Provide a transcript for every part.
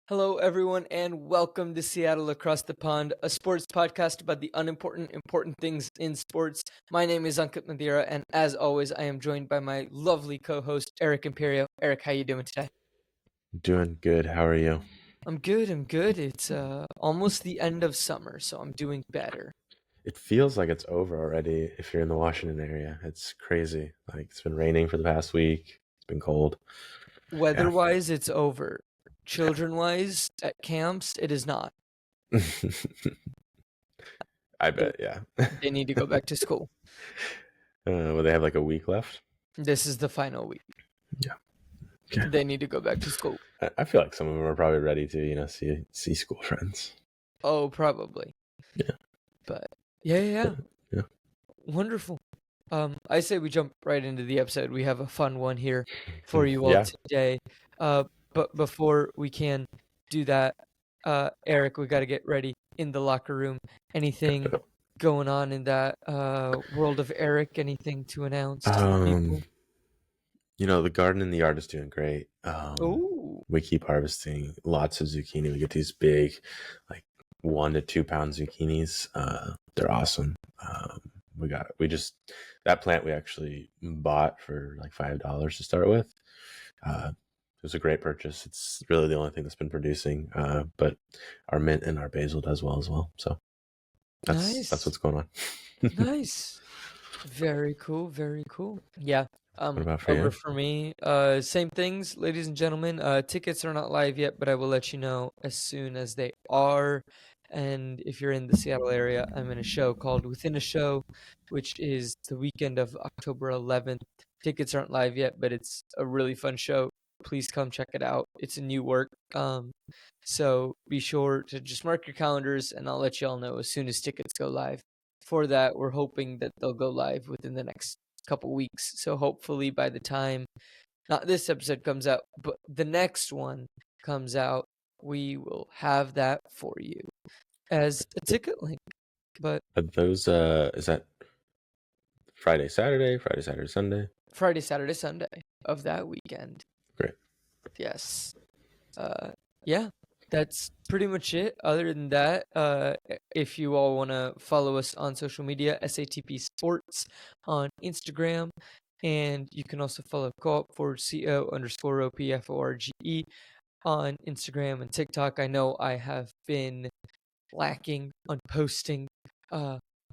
Hello, everyone, and welcome to Seattle Across the Pond, a sports podcast about the unimportant, important things in sports. My name is Ankit and Eric, and as always, I am joined by my lovely co-host, Eric Imperio. Eric, how you doing today? Doing good. How are you? I'm good. It's almost the end of summer, so I'm doing better. It feels like it's over already if you're in the Washington area. It's crazy. Like it's been raining for the past week. It's been cold. Yeah. Weather-wise, it's over. Children-wise, at camps, it is not. I bet, yeah. They need to go back to school. Well, they have like a week left. This is the final week. Yeah. Okay. They need to go back to school. I feel like some of them are probably ready to, see school friends. Oh, probably. Yeah. But yeah. Yeah. Wonderful. I say we jump right into the episode. We have a fun one here for you all Yeah. today. But before we can do that, Eric, we got to get ready in the locker room. Anything going on in that world of Eric? Anything to announce to people? The garden in the yard is doing great. Ooh. We keep harvesting lots of zucchini. We get these big, like 1 to 2 pound zucchinis. They're awesome. That plant we actually bought for like $5 to start with. It was a great purchase. It's really the only thing that's been producing. But our mint and our basil does well as well. So that's what's going on. Nice. Very cool. Yeah. What about for Over you? for me. Same things, ladies and gentlemen. Tickets are not live yet, but I will let you know as soon as they are. And if you're in the Seattle area, I'm in a show called Within a Show, which is the weekend of October 11th. Tickets aren't live yet, but it's a really fun show. Please come check it out. It's a new work. So be sure to just mark your calendars, and I'll let you all know as soon as tickets go live. For that, we're hoping that they'll go live within the next couple weeks. So hopefully by the time not this episode comes out, but the next one comes out, we will have that for you as a ticket link. But Are those is that Friday, Saturday, Sunday? Friday, Saturday, Sunday of that weekend. Great. Yes. Yeah. That's pretty much it. Other than that, if you all want to follow us on social media, SATP Sports on Instagram, and you can also follow co_OPFORGE on Instagram and TikTok. I know I have been lacking on posting.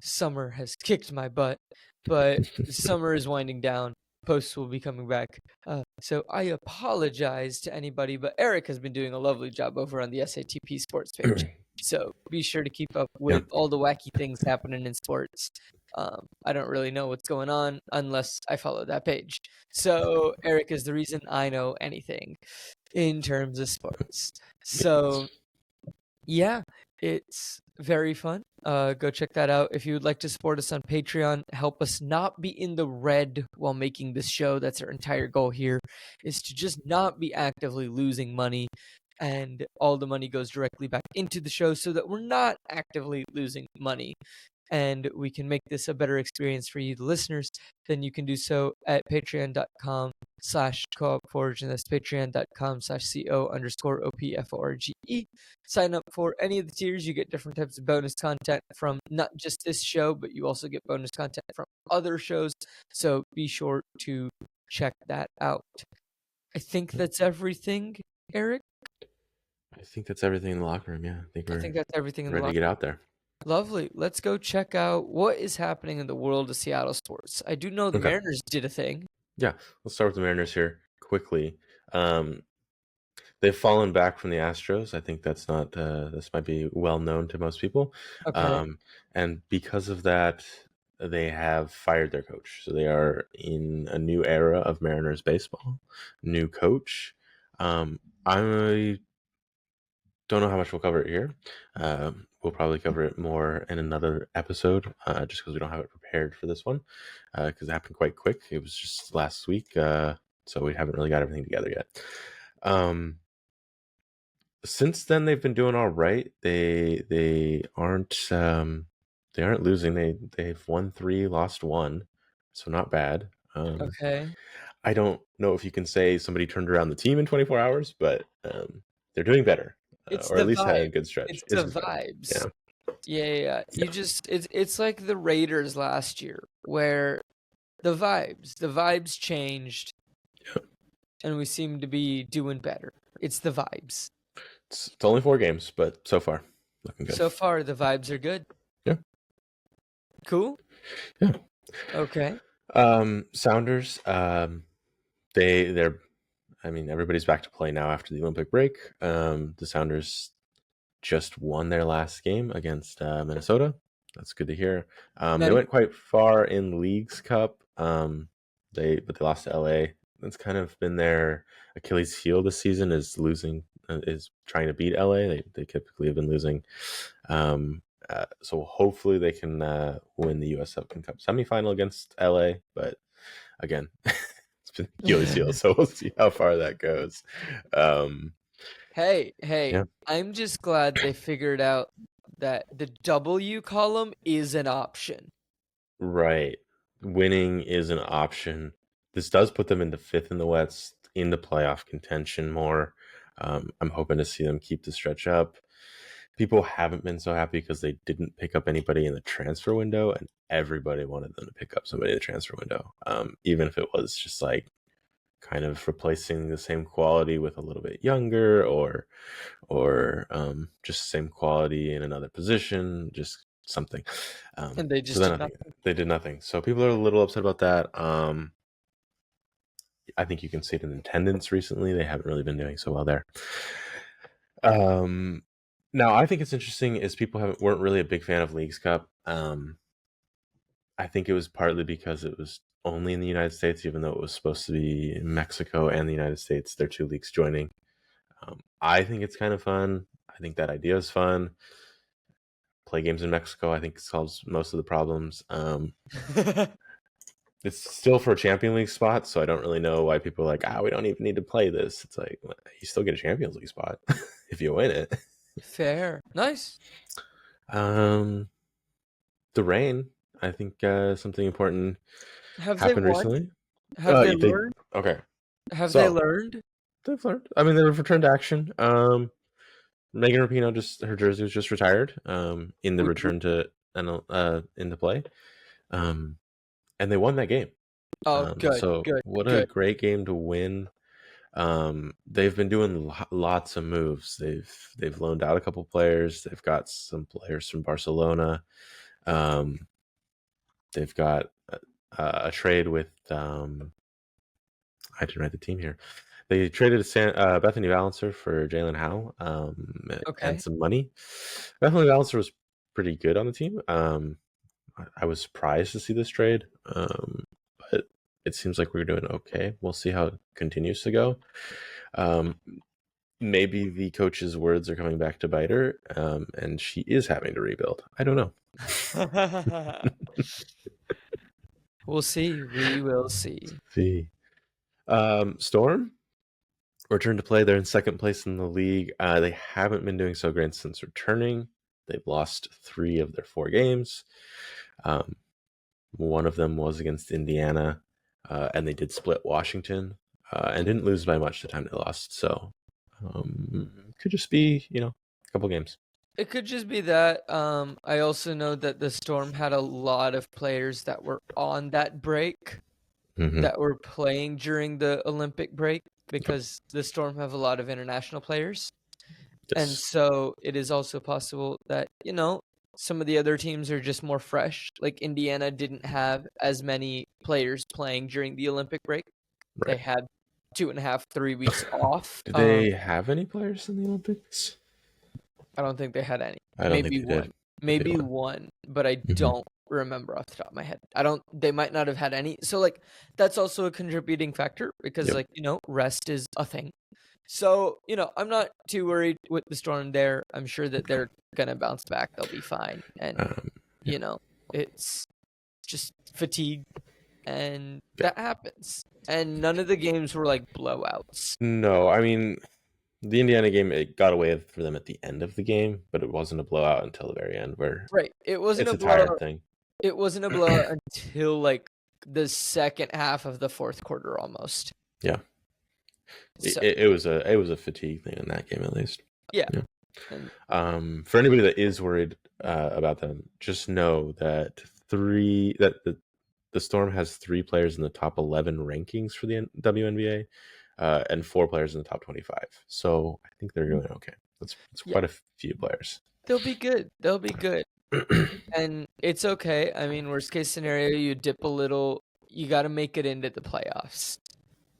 Summer has kicked my butt, but summer is winding down. Posts will be coming back. So I apologize to anybody, but Eric has been doing a lovely job over on the SATP Sports page. So be sure to keep up with all the wacky things happening in sports. I don't really know what's going on unless I follow that page. So Eric is the reason I know anything in terms of sports. So yeah, it's very fun. Go check that out. If you would like to support us on Patreon, help us not be in the red while making this show. That's our entire goal here, is to just not be actively losing money. And all the money goes directly back into the show so that we're not actively losing money. And we can make this a better experience for you, the listeners, then you can do so at patreon.com/co-opforge, and that's patreon.com/co_OPFORGE. Sign up for any of the tiers. You get different types of bonus content from not just this show, but you also get bonus content from other shows. So be sure to check that out. I think that's everything, Eric. I think that's everything in the locker room. Yeah, I think that's everything in the ready locker to get out there. Lovely. Let's go check out what is happening in the world of Seattle sports. I do know the Mariners did a thing. Yeah, let's start with the Mariners here quickly. They've fallen back from the Astros. I think that's not this might be well known to most people. Okay. And because of that, they have fired their coach. So they are in a new era of Mariners baseball. New coach. I don't know how much we'll cover it here. We'll probably cover it more in another episode, just because we don't have it prepared for this one, because it happened quite quick. It was just last week, so we haven't really got everything together yet. Since then, they've been doing all right. They aren't losing. They've won 3, lost 1, so not bad. Okay. I don't know if you can say somebody turned around the team in 24 hours, but they're doing better. It's or at the least had vibe. a good stretch. It's It's the a good vibe. vibes. Yeah, Yeah. You yeah, just it's like the Raiders last year where the vibes changed yeah. and we seem to be doing better. It's the vibes. It's only 4 games, but so far looking good. So far the vibes are good. Yeah, Cool. yeah. Okay. Sounders. They're. I mean, everybody's back to play now after the Olympic break. The Sounders just won their last game against Minnesota. That's good to hear. They Nice. went quite far in Leagues Cup. But they lost to LA. That's kind of been their Achilles heel this season, is losing, is trying to beat LA. They typically have been losing. So hopefully they can win the US Open Cup semifinal against LA. But again, it's been Achilles heel, so we'll see how far that goes. Hey, Yeah. I'm just glad they figured out that the W column is an option. Right. Winning is an option. This does put them into fifth in the West, into playoff contention more. I'm hoping to see them keep the stretch up. People haven't been so happy because they didn't pick up anybody in the transfer window, and everybody wanted them to pick up somebody in the transfer window. Even if it was just like kind of replacing the same quality with a little bit younger, or just same quality in another position, just something. And they So just then did nothing. nothing. They did nothing. So people are a little upset about that. I think you can see it in attendance recently. They haven't really been doing so well there. Now I think it's interesting is people weren't really a big fan of Leagues Cup. I think it was partly because it was only in the United States, even though it was supposed to be Mexico and the United States. Their two leagues joining. I think it's kind of fun. I think that idea is fun. Play games in Mexico, I think, solves most of the problems. It's still for a Champion League spot, so I don't really know why people are like, we don't even need to play this. It's like, well, you still get a Champions League spot if you win it. Fair. Nice. Um, the rain, I think something important Have they happened won? recently. Have they They learned? okay. Have they So learned? they've learned. I mean, they've returned to action. Megan Rapinoe, just her jersey was just retired. In the Woot woot. return to into play. And they won that game. Oh, good, So good, what a good. great game to win. They've been doing lots of moves. They've loaned out a couple players. They've got some players from Barcelona. They've got a trade with. I didn't write the team here. They traded Bethany Valencer for Jalen Howe and Okay. some money. Bethany Valencer was pretty good on the team. I was surprised to see this trade, but it seems like we're doing okay. We'll see how it continues to go. Maybe the coach's words are coming back to bite her, and she is having to rebuild. I don't know. We'll see. We will see. See. Storm returned to play. They're in second place in the league. They haven't been doing so great since returning. They've lost 3 of their 4 games. One of them was against Indiana, and they did split Washington, and didn't lose by much the time they lost. So could just be, a couple games. It could just be that. I also know that the Storm had a lot of players that were on that break Mm-hmm. that were playing during the Olympic break because the Storm have a lot of international players. And Yes. so it is also possible that, some of the other teams are just more fresh. Like Indiana didn't have as many players playing during the Olympic break. They Right. had 2.5, 3 weeks off. Did they have any players in the Olympics? I don't think they had any. I don't think Maybe they did. one. Maybe one, but I Mm-hmm. don't remember off the top of my head. They might not have had any. So that's also a contributing factor because Yep. rest is a thing. So, I'm not too worried with the Storm there. I'm sure that they're going to bounce back. They'll be fine. And, Yeah. it's just fatigue and that happens. And none of the games were like blowouts. No, I mean, the Indiana game, it got away for them at the end of the game, but it wasn't a blowout until the very end, where Right. It wasn't it's a a tired blowout. thing. It wasn't a blowout until like the second half of the fourth quarter almost. Yeah. So, It was a fatigue thing in that game, at least. yeah. For anybody that is worried about them, just know that the Storm has 3 players in the top 11 rankings for the WNBA, and 4 players in the top 25. So I think they're doing okay. That's Yeah, quite a few players. they'll be good. They'll be good. And it's okay. I mean, worst case scenario, you dip a little. You got to make it into the playoffs,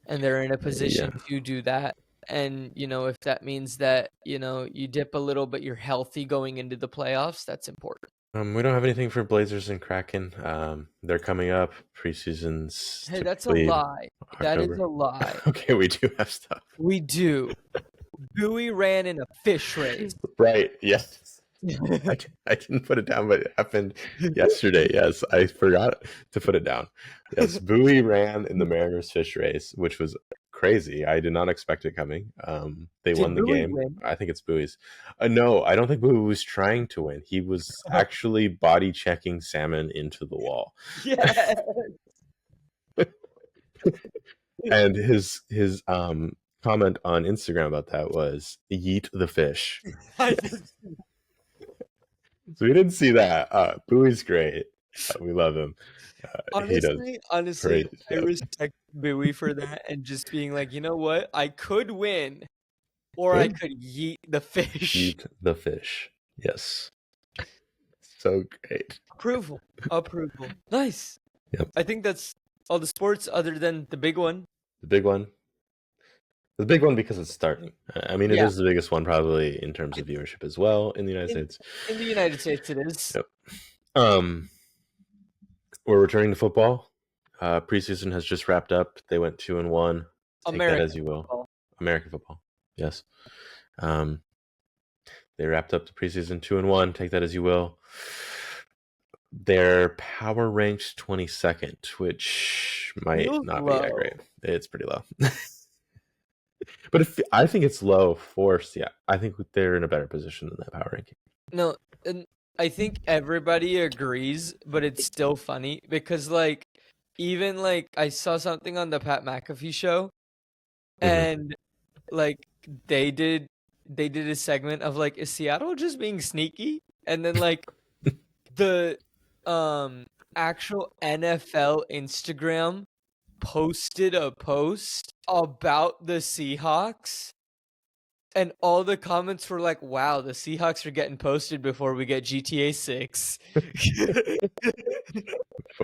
and they're in a position to do that. And if that means that you dip a little, but you're healthy going into the playoffs, that's important. We don't have anything for Blazers and Kraken. They're coming up. Preseason's Hey, that's a typically lie. That is October. a lie. Okay, we do have stuff. We do. Bowie ran in a fish race. Right. Yes. I didn't put it down, but it happened yesterday. Yes, I forgot to put it down. Yes, Bowie ran in the Mariners fish race, which was crazy. I did not expect it coming. They won the Bowie game. win? I think it's Bowie's. No, I don't think Bowie was trying to win. He was actually body checking Salmon into the wall. Yeah. And his comment on Instagram about that was "Yeet the fish." So we didn't see that. Bowie's great. We love him. Honestly, great I stuff. respect Bowie for that and just being like, you know what? I could win, or I could yeet the fish. Yeet the fish. Yes. So great. Approval. Nice. Yep. I think that's all the sports other than the big one. The big one. The big one because it's starting. I mean, it is the biggest one probably in terms of viewership as well in the United States. In the United States, it is. Yep. We're returning to football. Preseason has just wrapped up. They went 2-1. Take that as you will. Football. American football. Yes. They wrapped up the preseason 2-1. Take that as you will. Their power ranked 22nd, which might not be that great. It's pretty low. But I think it's low for Seattle. I think they're in a better position than that power ranking. No, and I think everybody agrees, but it's still funny because even I saw something on the Pat McAfee show, and they did a segment of is Seattle just being sneaky? And then the actual NFL Instagram posted a post about the Seahawks, and all the comments were like, wow, the Seahawks are getting posted before we get GTA 6. Before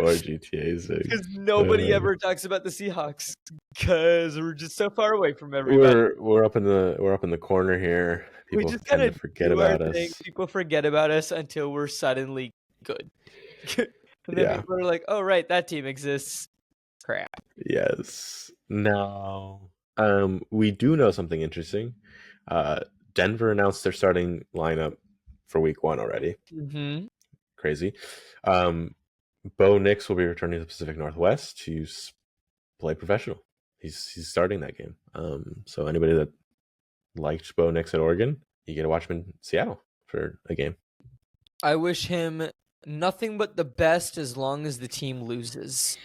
GTA 6. Because nobody ever talks about the Seahawks because we're just so far away from everybody. We're up in the corner here. People we just tend to forget about us. People forget about us until we're suddenly good. And then people are like, oh, right, that team exists. Crap. Yes. Now, we do know something interesting. Denver announced their starting lineup for week 1 already. Mm-hmm. Crazy. Bo Nix will be returning to the Pacific Northwest to play professional. He's starting that game. So anybody that liked Bo Nix at Oregon, you get to watch him in Seattle for a game. I wish him nothing but the best as long as the team loses.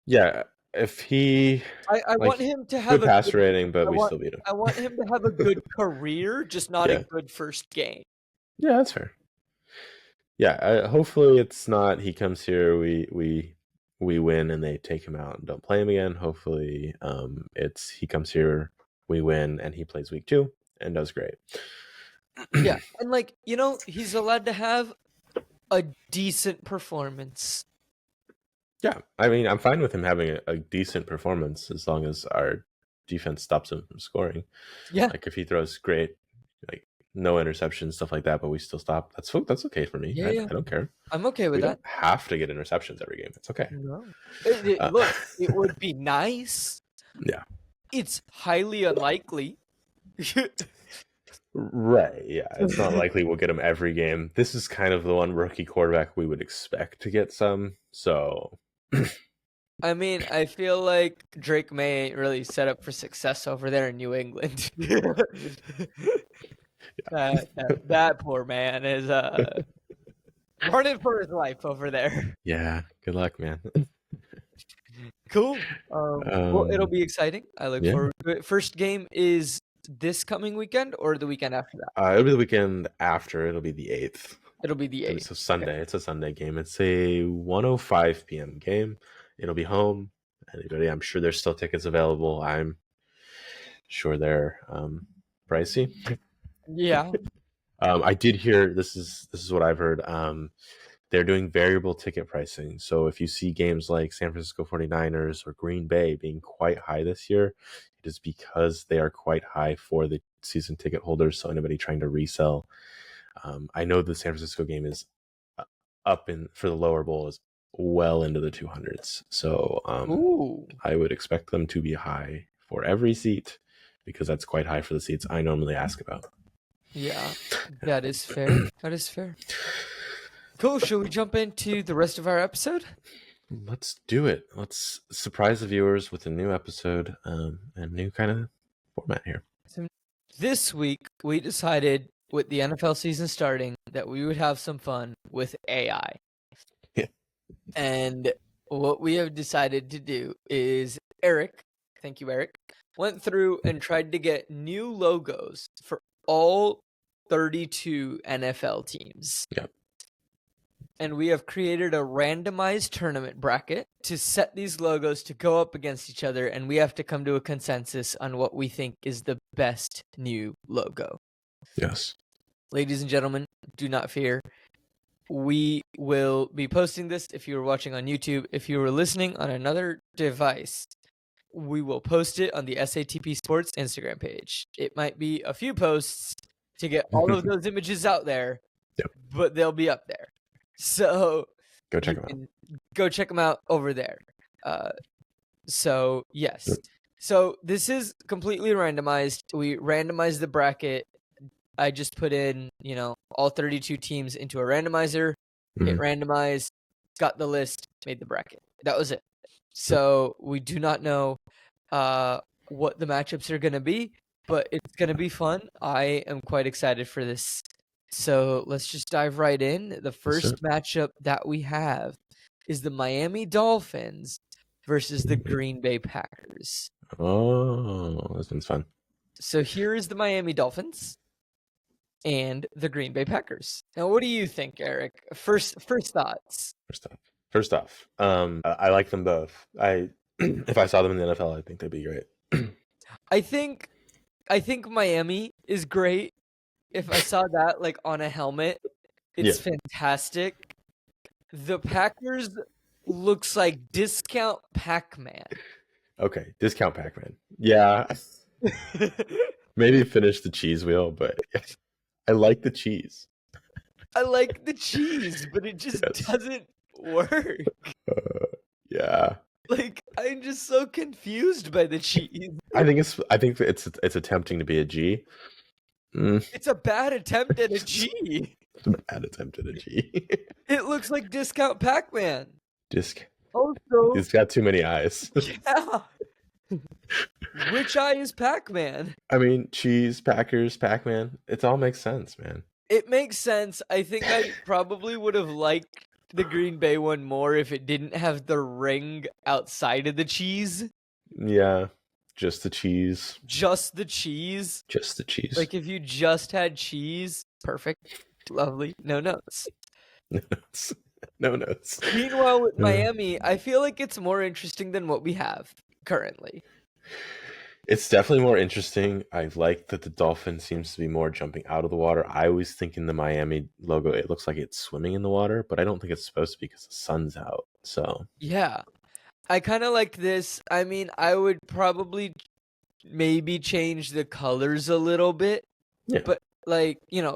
Yeah, if he... I want him to have good passer rating, but we still beat him. I want him to have a good career, just not a good first game. Yeah, that's fair. Yeah, hopefully it's not he comes here, we win, and they take him out and don't play him again. Hopefully it's he comes here, we win, and he plays week 2 and does great. Yeah, and he's allowed to have a decent performance. Yeah, I mean, I'm fine with him having a decent performance as long as our defense stops him from scoring. Yeah. If he throws great, no interceptions, stuff like that, but we still stop, that's okay for me. Yeah, I don't care. I'm okay with that. We don't have to get interceptions every game. It's okay. No. Look, it would be nice. Yeah. It's highly unlikely. Right, yeah. It's not likely we'll get him every game. This is kind of the one rookie quarterback we would expect to get some, so... I mean, I feel like Drake May ain't really set up for success over there in New England. That poor man is running for his life over there. Yeah, good luck, man. Cool. Well, it'll be exciting. I look forward to it. First game is this coming weekend or the weekend after that? It'll be the weekend after. It'll be the 8th. It'll be the 8th. So Sunday. Okay. It's a Sunday game. It's a 1:05 p.m. game. It'll be home. Anybody? I'm sure there's still tickets available. I'm sure they're pricey. Yeah. I did hear this is what I've heard. They're doing variable ticket pricing. So if you see games like San Francisco 49ers or Green Bay being quite high this year, it is because they are quite high for the season ticket holders. So anybody trying to resell, I know the San Francisco game is up in for the lower bowl is well into the 200s. So I would expect them to be high for every seat because that's quite high for the seats I normally ask about. Yeah, that is fair. That is fair. Cool. Should we jump into the rest of our episode? Let's do it. Let's surprise the viewers with a new episode and new kind of format here. So this week, we decided with the NFL season starting that we would have some fun with AI. Yeah. And what we have decided to do is Eric, thank you, Eric, went through and tried to get new logos for all 32 NFL teams. Yep. And we have created a randomized tournament bracket to set these logos to go up against each other, and we have to come to a consensus on what we think is the best new logo. Yes. Ladies and gentlemen, do not fear. We will be posting this if you are watching on YouTube. If you are listening on another device, we will post it on the SATP Sports Instagram page. It might be a few posts to get all of those images out there, yep, but they'll be up there. So go check them out. Go check them out over there. So yes. Yep. So this is completely randomized. We randomized the bracket. I just put in, all 32 teams into a randomizer, hit randomize, got the list, made the bracket. That was it. So we do not know what the matchups are going to be, but it's going to be fun. I am quite excited for this. So let's just dive right in. The first matchup that we have is the Miami Dolphins versus the Green Bay Packers. Oh, this one's fun. So here is the Miami Dolphins and the Green Bay Packers. Now, what do you think, Eric? First thoughts. First off, I like them both. If I saw them in the NFL, I think they'd be great. I think Miami is great. If I saw that on a helmet, it's fantastic. The Packers looks like Discount Pac-Man. Okay, Discount Pac-Man. Yeah. Maybe finish the cheese wheel, but I like the cheese. I like the cheese, but it just doesn't work. Yeah. I'm just so confused by the cheese. I think it's attempting to be a G. It's a bad attempt at a G. It's a bad attempt at a G. It looks like Discount Pac-Man. Also, he's got too many eyes. Yeah. Which eye is Pac-Man? I mean, cheese, Packers, Pac-Man. It all makes sense, man. It makes sense. I think I probably would have liked the Green Bay one more if it didn't have the ring outside of the cheese. Yeah. Just the cheese. Just the cheese. Just the cheese. If you just had cheese, perfect. Lovely. No notes. No notes. No notes. Meanwhile, with Miami, I feel like it's more interesting than what we have currently. It's definitely more interesting. I like that the dolphin seems to be more jumping out of the water. I always think in the Miami logo, it looks like it's swimming in the water, but I don't think it's supposed to be because the sun's out. So yeah. I kind of like this. I mean, I would probably maybe change the colors a little bit. Yeah. But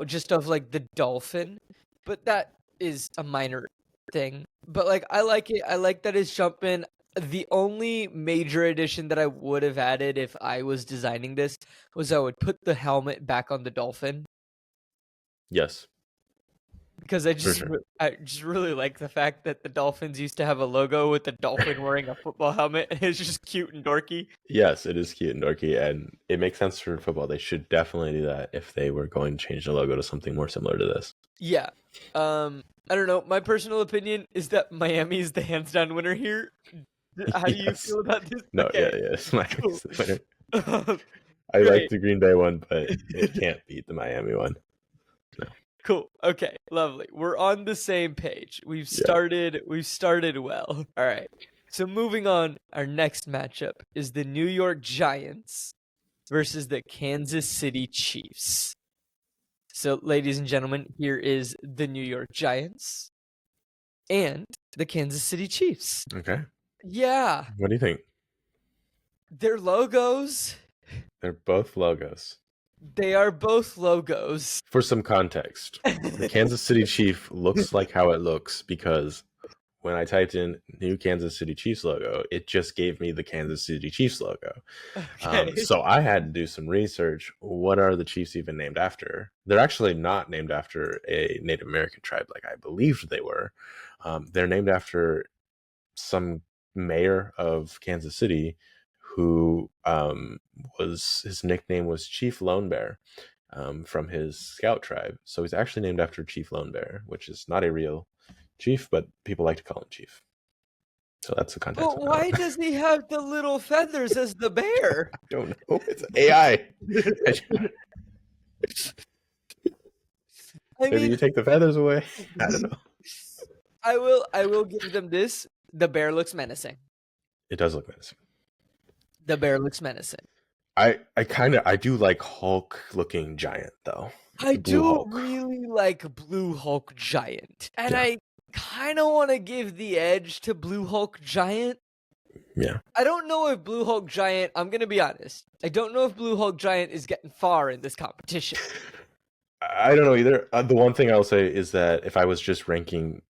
just of the dolphin. But that is a minor thing. But I like it. I like that it's jumping. The only major addition that I would have added if I was designing this was I would put the helmet back on the dolphin. Yes. Because I just really like the fact that the Dolphins used to have a logo with the dolphin wearing a football helmet, and it's just cute and dorky. Yes, it is cute and dorky, and it makes sense for football. They should definitely do that if they were going to change the logo to something more similar to this. Yeah. I don't know. My personal opinion is that Miami is the hands down winner here. How do you feel about this? No, okay. It's Miami's the winner. I like Great. the Green Bay one, but it can't beat the Miami one. No. Cool. Okay. Lovely. We're on the same page. We've started well. All right. So moving on, our next matchup is the New York Giants versus the Kansas City Chiefs. So, ladies and gentlemen, here is the New York Giants and the Kansas City Chiefs. Okay. Yeah. What do you think? Their logos. They're both logos. They are both logos. For some context, the Kansas City Chief looks like how it looks because when I typed in new Kansas City Chiefs logo, it just gave me the Kansas City Chiefs logo. Okay. So I had to do some research. What are the Chiefs even named after? They're actually not named after a Native American tribe like I believed they were. They're named after some mayor of Kansas City who his nickname was Chief Lone Bear from his scout tribe. So he's actually named after Chief Lone Bear, which is not a real chief, but people like to call him Chief. So that's the context. But why does he have the little feathers as the bear? I don't know. It's AI. Maybe you take the feathers away. I don't know. I will give them this. The bear looks menacing. It does look menacing. The bear looks menacing. I do like Hulk looking giant though. I Blue do Hulk. really like Blue Hulk Giant. And Yeah. I kind of want to give the edge to Blue Hulk Giant. Yeah. I don't know if Blue Hulk Giant, I'm going to be honest, I don't know if Blue Hulk Giant is getting far in this competition. I don't know either. The one thing I'll say is that if I was just ranking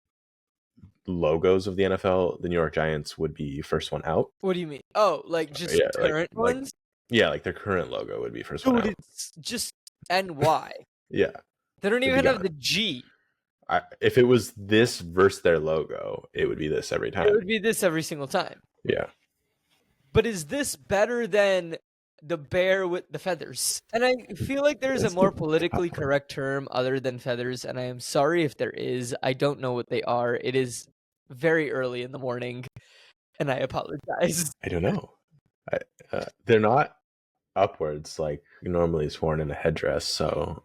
logos of the NFL, the New York Giants would be first one out. What do you mean? Oh, like just current ones? Yeah, like their current logo would be first one out. It's just NY. Yeah. They don't even have the G. If it was this versus their logo, it would be this every time. It would be this every single time. Yeah. But is this better than the bear with the feathers? And I feel like there's a more politically correct term other than feathers, and I am sorry if there is. I don't know what they are. It is very early in the morning, and I apologize. I don't know. They're not upwards like normally is worn in a headdress, so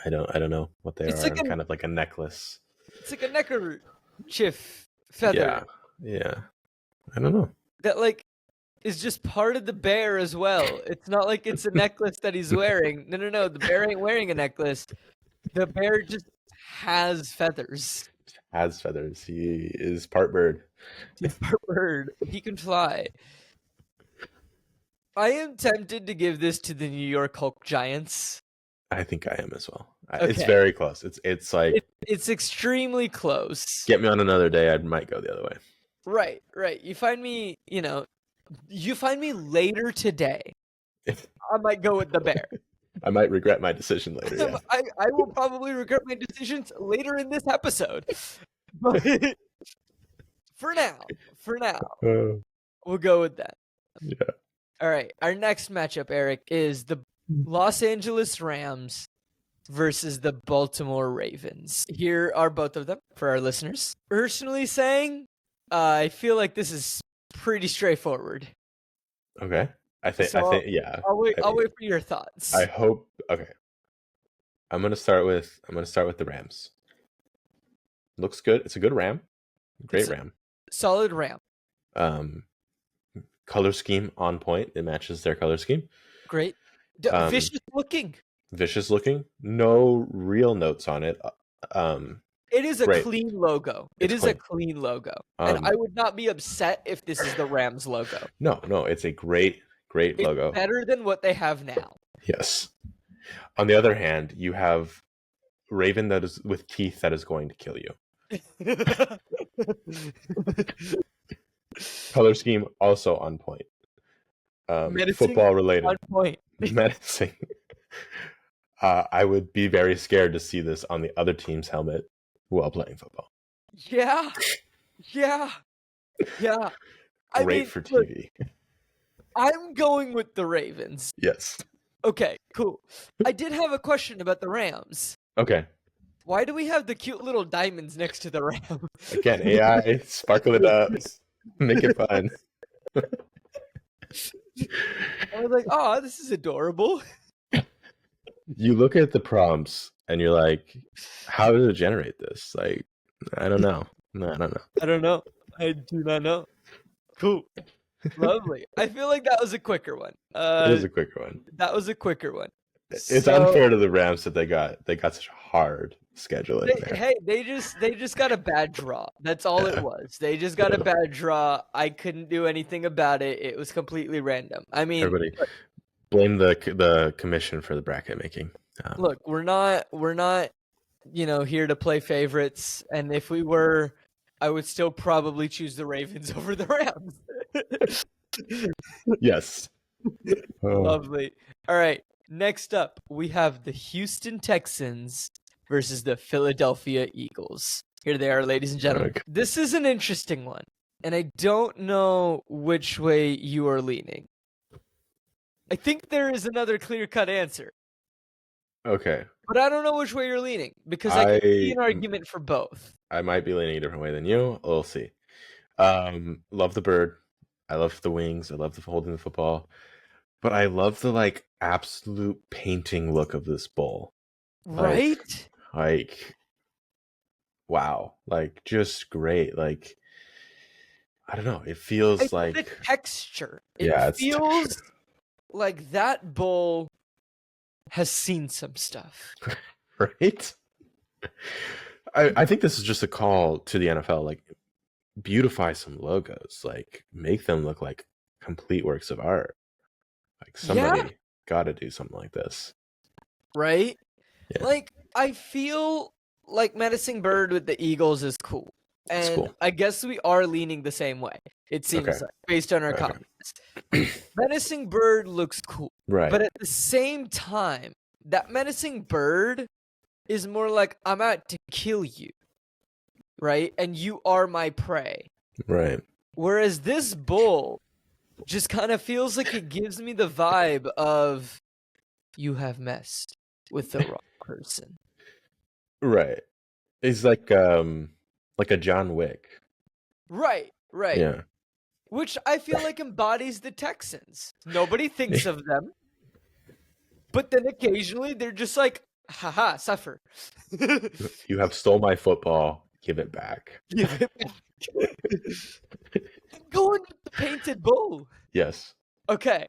I don't know what they are. Like kind of like a necklace. It's like a neckerchief feather. Yeah. I don't know. That like is just part of the bear as well. It's not like it's a necklace that he's wearing. No. The bear ain't wearing a necklace. The bear just has feathers. He is part bird. He's part bird. He can fly. I am tempted to give this to the New York Hulk Giants. I think I am as well. Okay. It's very close. It's like it's extremely close. Get me on another day, I might go the other way. Right. You find me later today. I might go with the bear. I might regret my decision later. Yeah. I will probably regret my decisions later in this episode. But for now, we'll go with that. Yeah. All right. Our next matchup, Eric, is the Los Angeles Rams versus the Baltimore Ravens. Here are both of them for our listeners. Personally saying, I feel like this is pretty straightforward. Okay. I think yeah. I'll wait for your thoughts. I hope. Okay. I'm gonna start with the Rams. Looks good. It's a good Ram. Great Ram. Solid Ram. Color scheme on point. It matches their color scheme. Great. Vicious looking. No real notes on it. It is a clean logo. It is a clean logo. And I would not be upset if this is the Rams logo. No, it's a great logo. Better than what they have now. Yes. On the other hand, you have Raven that is with teeth that is going to kill you. Color scheme also on point. Football related. On point. Menacing. I would be very scared to see this on the other team's helmet while playing football. Yeah. Great for TV. Look, I'm going with the Ravens. Yes. Okay, cool. I did have a question about the Rams. Okay. Why do we have the cute little diamonds next to the Rams? Again, AI, sparkle it up, make it fun. I was like, oh, this is adorable. You look at the prompts and you're like, how did it generate this? Like, I don't know. No, I don't know. I don't know. I do not know. Cool. Lovely. I feel like that was a quicker one. It was a quicker one. That was a quicker one. It's So, unfair to the Rams that they got such a hard scheduling there. hey, they just got a bad draw. That's all it was. They just got a bad draw. I couldn't do anything about it. It was completely random. I mean, Everybody blame the commission for the bracket making. Look, we're not here to play favorites, and if we were, I would still probably choose the Ravens over the Rams. Yes. Lovely. All right. Next up, we have the Houston Texans versus the Philadelphia Eagles. Here they are, ladies and gentlemen. Okay. This is an interesting one, and I don't know which way you are leaning. I think there is another clear-cut answer. Okay. But I don't know which way you're leaning, because I can see an argument for both. I might be leaning a different way than you. We'll see. Love the bird. I love the wings. I love the holding the football. But I love the absolute painting look of this bowl. Right? Like wow. Just great. I don't know. It feels like the texture. It feels texture. like that bowl has seen some stuff. Right? I think this is just a call to the NFL. Beautify some logos. Make them look like complete works of art. Somebody got to do something like this. Right? Yeah. I feel like Menacing Bird with the Eagles is cool. And cool. I guess we are leaning the same way. It seems like, based on our comments. Menacing Bird looks cool. Right. But at the same time, that Menacing Bird is more like, I'm out to kill you. Right? And you are my prey. Right. Whereas this bull just kind of feels like it gives me the vibe of, you have messed with the wrong person. Right. It's like a John Wick. Right. Yeah. Which I feel like embodies the Texans. Nobody thinks of them. But then occasionally they're just like, haha, suffer. You have stole my football. Give it back. Give it back. Going with the painted bull. Yes. Okay.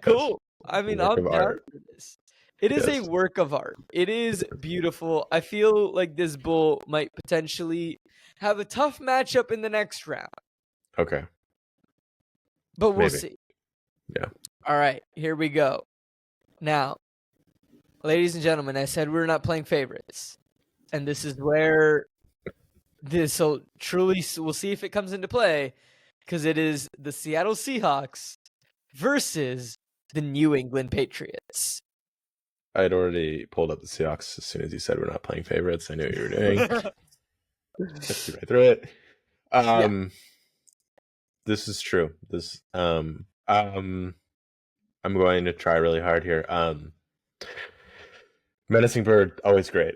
Cool. I mean, I'm down for this. It is a work of art. It is beautiful. I feel like this bull might potentially have a tough matchup in the next round. Okay. But we'll see. Yeah. All right. Here we go. Now, ladies and gentlemen, I said we're not playing favorites. And this is where this will truly, we'll see if it comes into play, because it is the Seattle Seahawks versus the New England Patriots. I'd already pulled up the Seahawks as soon as you said we're not playing favorites. I knew what you were doing. Just right through it. This is true. I'm going to try really hard here. Menacing Bird, always great.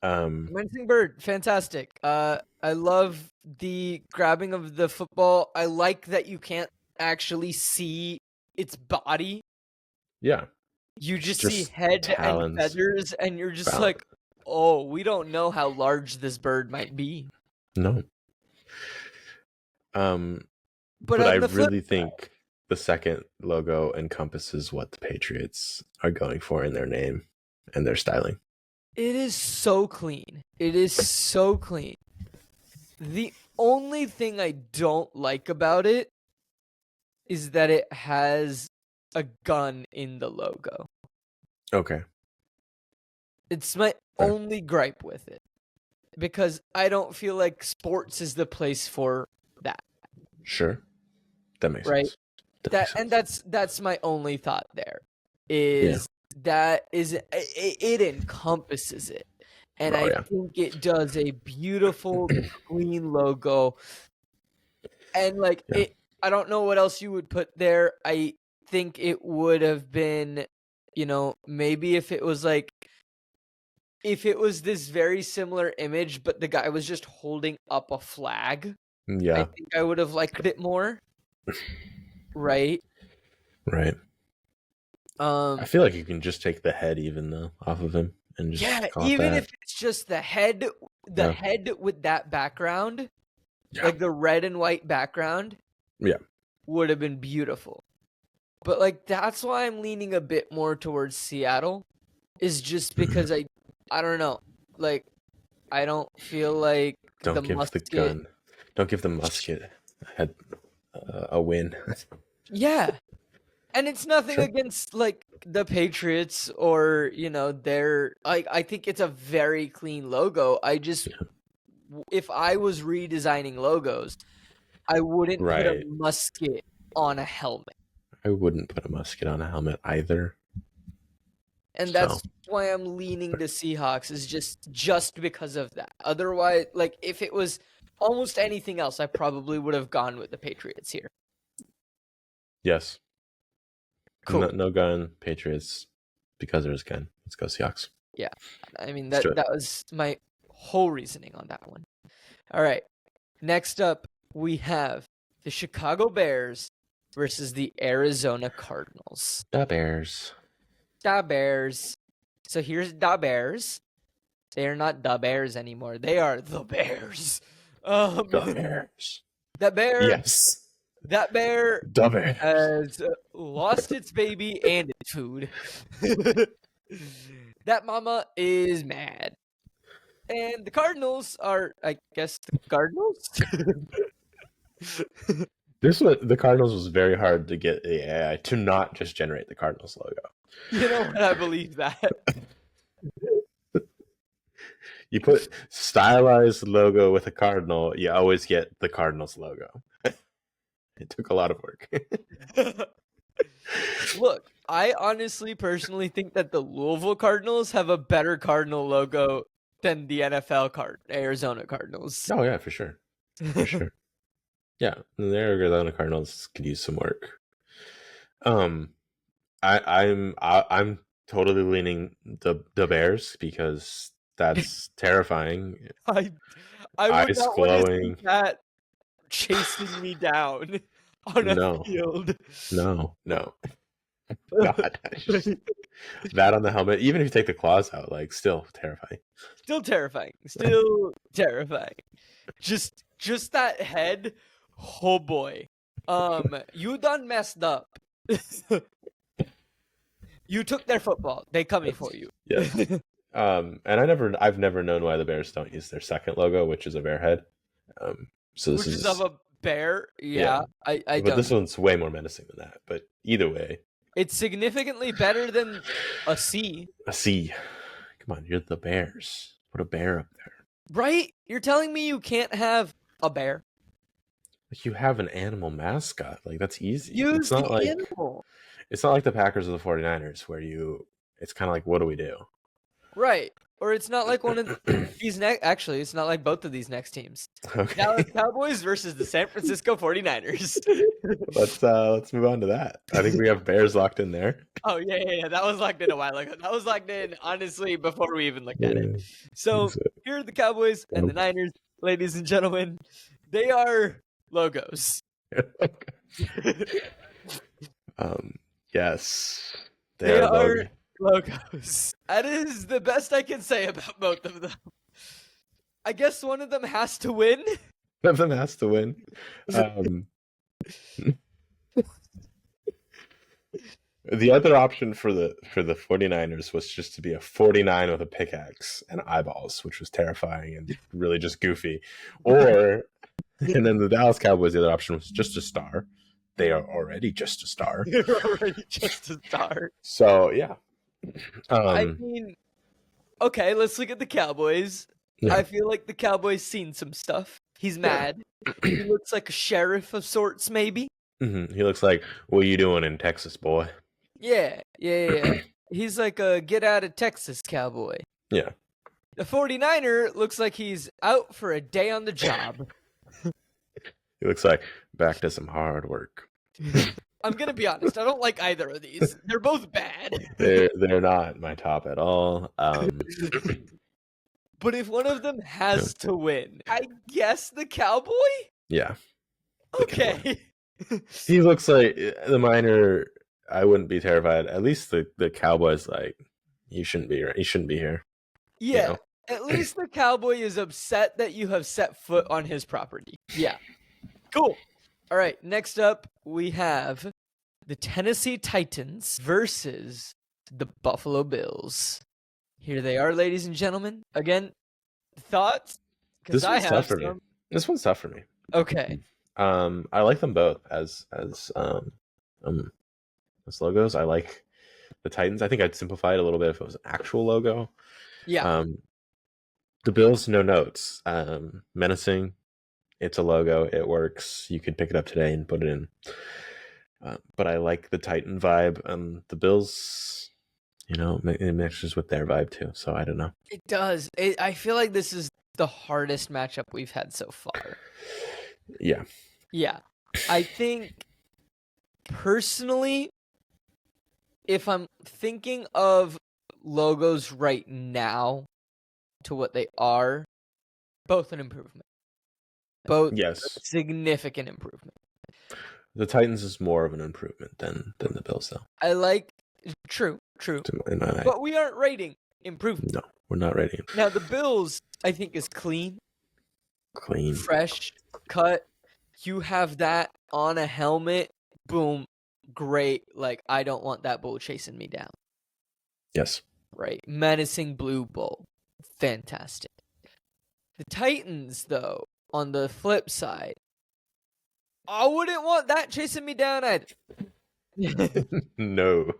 Menacing Bird, fantastic. I love the grabbing of the football. I like that you can't actually see its body. Yeah. You just see head talons, and feathers, and you're just like, oh, we don't know how large this bird might be. No. But I really think the second logo encompasses what the Patriots are going for in their name and their styling. It is so clean. It is so clean. The only thing I don't like about it is that it has a gun in the logo. Okay. It's my only gripe with it. Because I don't feel like sports is the place for that. Sure. That makes sense. And that's my only thought there. That is it encompasses it. And I think it does a beautiful clean logo. And I don't know what else you would put there. I think it would have been, maybe if it was this very similar image, but the guy was just holding up a flag. Yeah. I think I would have liked it more. Right? Right. Um, I feel like you can just take the head even though off of him and just yeah, call it even that. if it's just the head Yeah. with that background, Yeah. like the red and white background, Yeah. would have been beautiful. But like that's why I'm leaning a bit more towards Seattle, is just because I don't know, like I don't feel like the Don't give the musket. gun. Don't give the musket a win. Yeah, and it's nothing Sure. against like the Patriots or their like. I think it's a very clean logo. I just if I was redesigning logos, I wouldn't put a Right. musket on a helmet. I wouldn't put a musket on a helmet either. And So that's why I'm leaning to Seahawks, is just because of that. Otherwise, like if it was almost anything else, I probably would have gone with the Patriots here. yes. Cool. No gun, Patriots, because there's gun. Let's go Seahawks. Yeah. I mean Let's do it. that was my whole reasoning on that one. All right. Next up, we have the Chicago Bears versus the Arizona Cardinals. The Bears. Da Bears. So here's Da Bears. They are not Da Bears anymore. They are the Bears. The Bears. That bear. Yes. That bear The Bears. has lost its baby and its food. That mama is mad. And the Cardinals are, I guess, the Cardinals? The Cardinals was very hard to get the AI to not just generate the Cardinals logo. You know what? I believe that. You put stylized logo with a cardinal, you always get the Cardinals logo. It took a lot of work. Look, I honestly, personally think that the Louisville Cardinals have a better Cardinal logo than the NFL Arizona Cardinals. Oh yeah, for sure. For sure. Yeah, the Arizona Cardinals could use some work. I'm totally leaning the Bears because that's terrifying. I would Eyes not want to glowing. see that chasing me down on a field. No. God. That on the helmet, even if you take the claws out, like still terrifying. Still terrifying. Just that head. Oh boy. You done messed up. You took their football. They coming for you. Yeah. And I've never known why the Bears don't use their second logo, which is a bear head. So this which is of a bear. Yeah. I but don't. This one's way more menacing than that. But either way, it's significantly better than a C. A C. Come on, you're the Bears. Put a bear up there. Right? You're telling me you can't have a bear? Like you have an animal mascot. Like that's easy. Use the animal. It's not like the Packers or the 49ers where it's kind of like, what do we do? Right. Or it's not like one of these actually, it's not like both of these next teams. Okay. Dallas Cowboys versus the San Francisco 49ers. Let's move on to that. I think we have Bears locked in there. Oh, yeah. That was locked in a while ago. That was locked in, honestly, before we even looked at it. So here are the Cowboys and the Niners, ladies and gentlemen. They are logos. Yes. They are logos. That is the best I can say about both of them. I guess one of them has to win. One of them has to win. The other option for the 49ers was just to be a 49 with a pickaxe and eyeballs, which was terrifying and really just goofy. And then the Dallas Cowboys, the other option was just a star. They are already just a star. They're already just a star. So, yeah. I mean, okay, let's look at the Cowboys. Yeah. I feel like the Cowboys seen some stuff. He's mad. He looks like a sheriff of sorts, maybe. Mm-hmm. He looks like, what are you doing in Texas, boy? Yeah. He's like a get out of Texas cowboy. Yeah. The 49er looks like he's out for a day on the job. He looks like back to some hard work. I'm going to be honest. I don't like either of these. They're both bad. They're not my top at all. But if one of them has to win, I guess the Cowboy? Yeah. Okay. He looks like the minor I wouldn't be terrified. At least the Cowboys, like, you shouldn't be here. You Yeah, know? at least the cowboy is upset that you have set foot on his property. Yeah, cool. All right, next up we have the Tennessee Titans versus the Buffalo Bills. Here they are, ladies and gentlemen. Again, thoughts? Because This I one's have tough for me. some. This one's tough for me. Okay. I like them both as logos. I like the Titans. I think I'd simplify it a little bit if it was an actual logo. Yeah. The Bills, no notes. Menacing. It's a logo. It works. You could pick it up today and put it in. But I like the Titan vibe. The Bills, it mixes with their vibe too. So I don't know. It does. I feel like this is the hardest matchup we've had so far. Yeah. Yeah. I think personally, if I'm thinking of logos right now to what they are, both an improvement. Both Yes. significant improvement. The Titans is more of an improvement than the Bills, though. I like true. In my But we aren't rating improvement. No, we're not rating. Now the Bills, I think, is clean, fresh, cut. You have that on a helmet. Boom, great. Like, I don't want that bull chasing me down. Yes. Right. Menacing blue bull. Fantastic. The Titans, though, on the flip side, I wouldn't want that chasing me down either. No.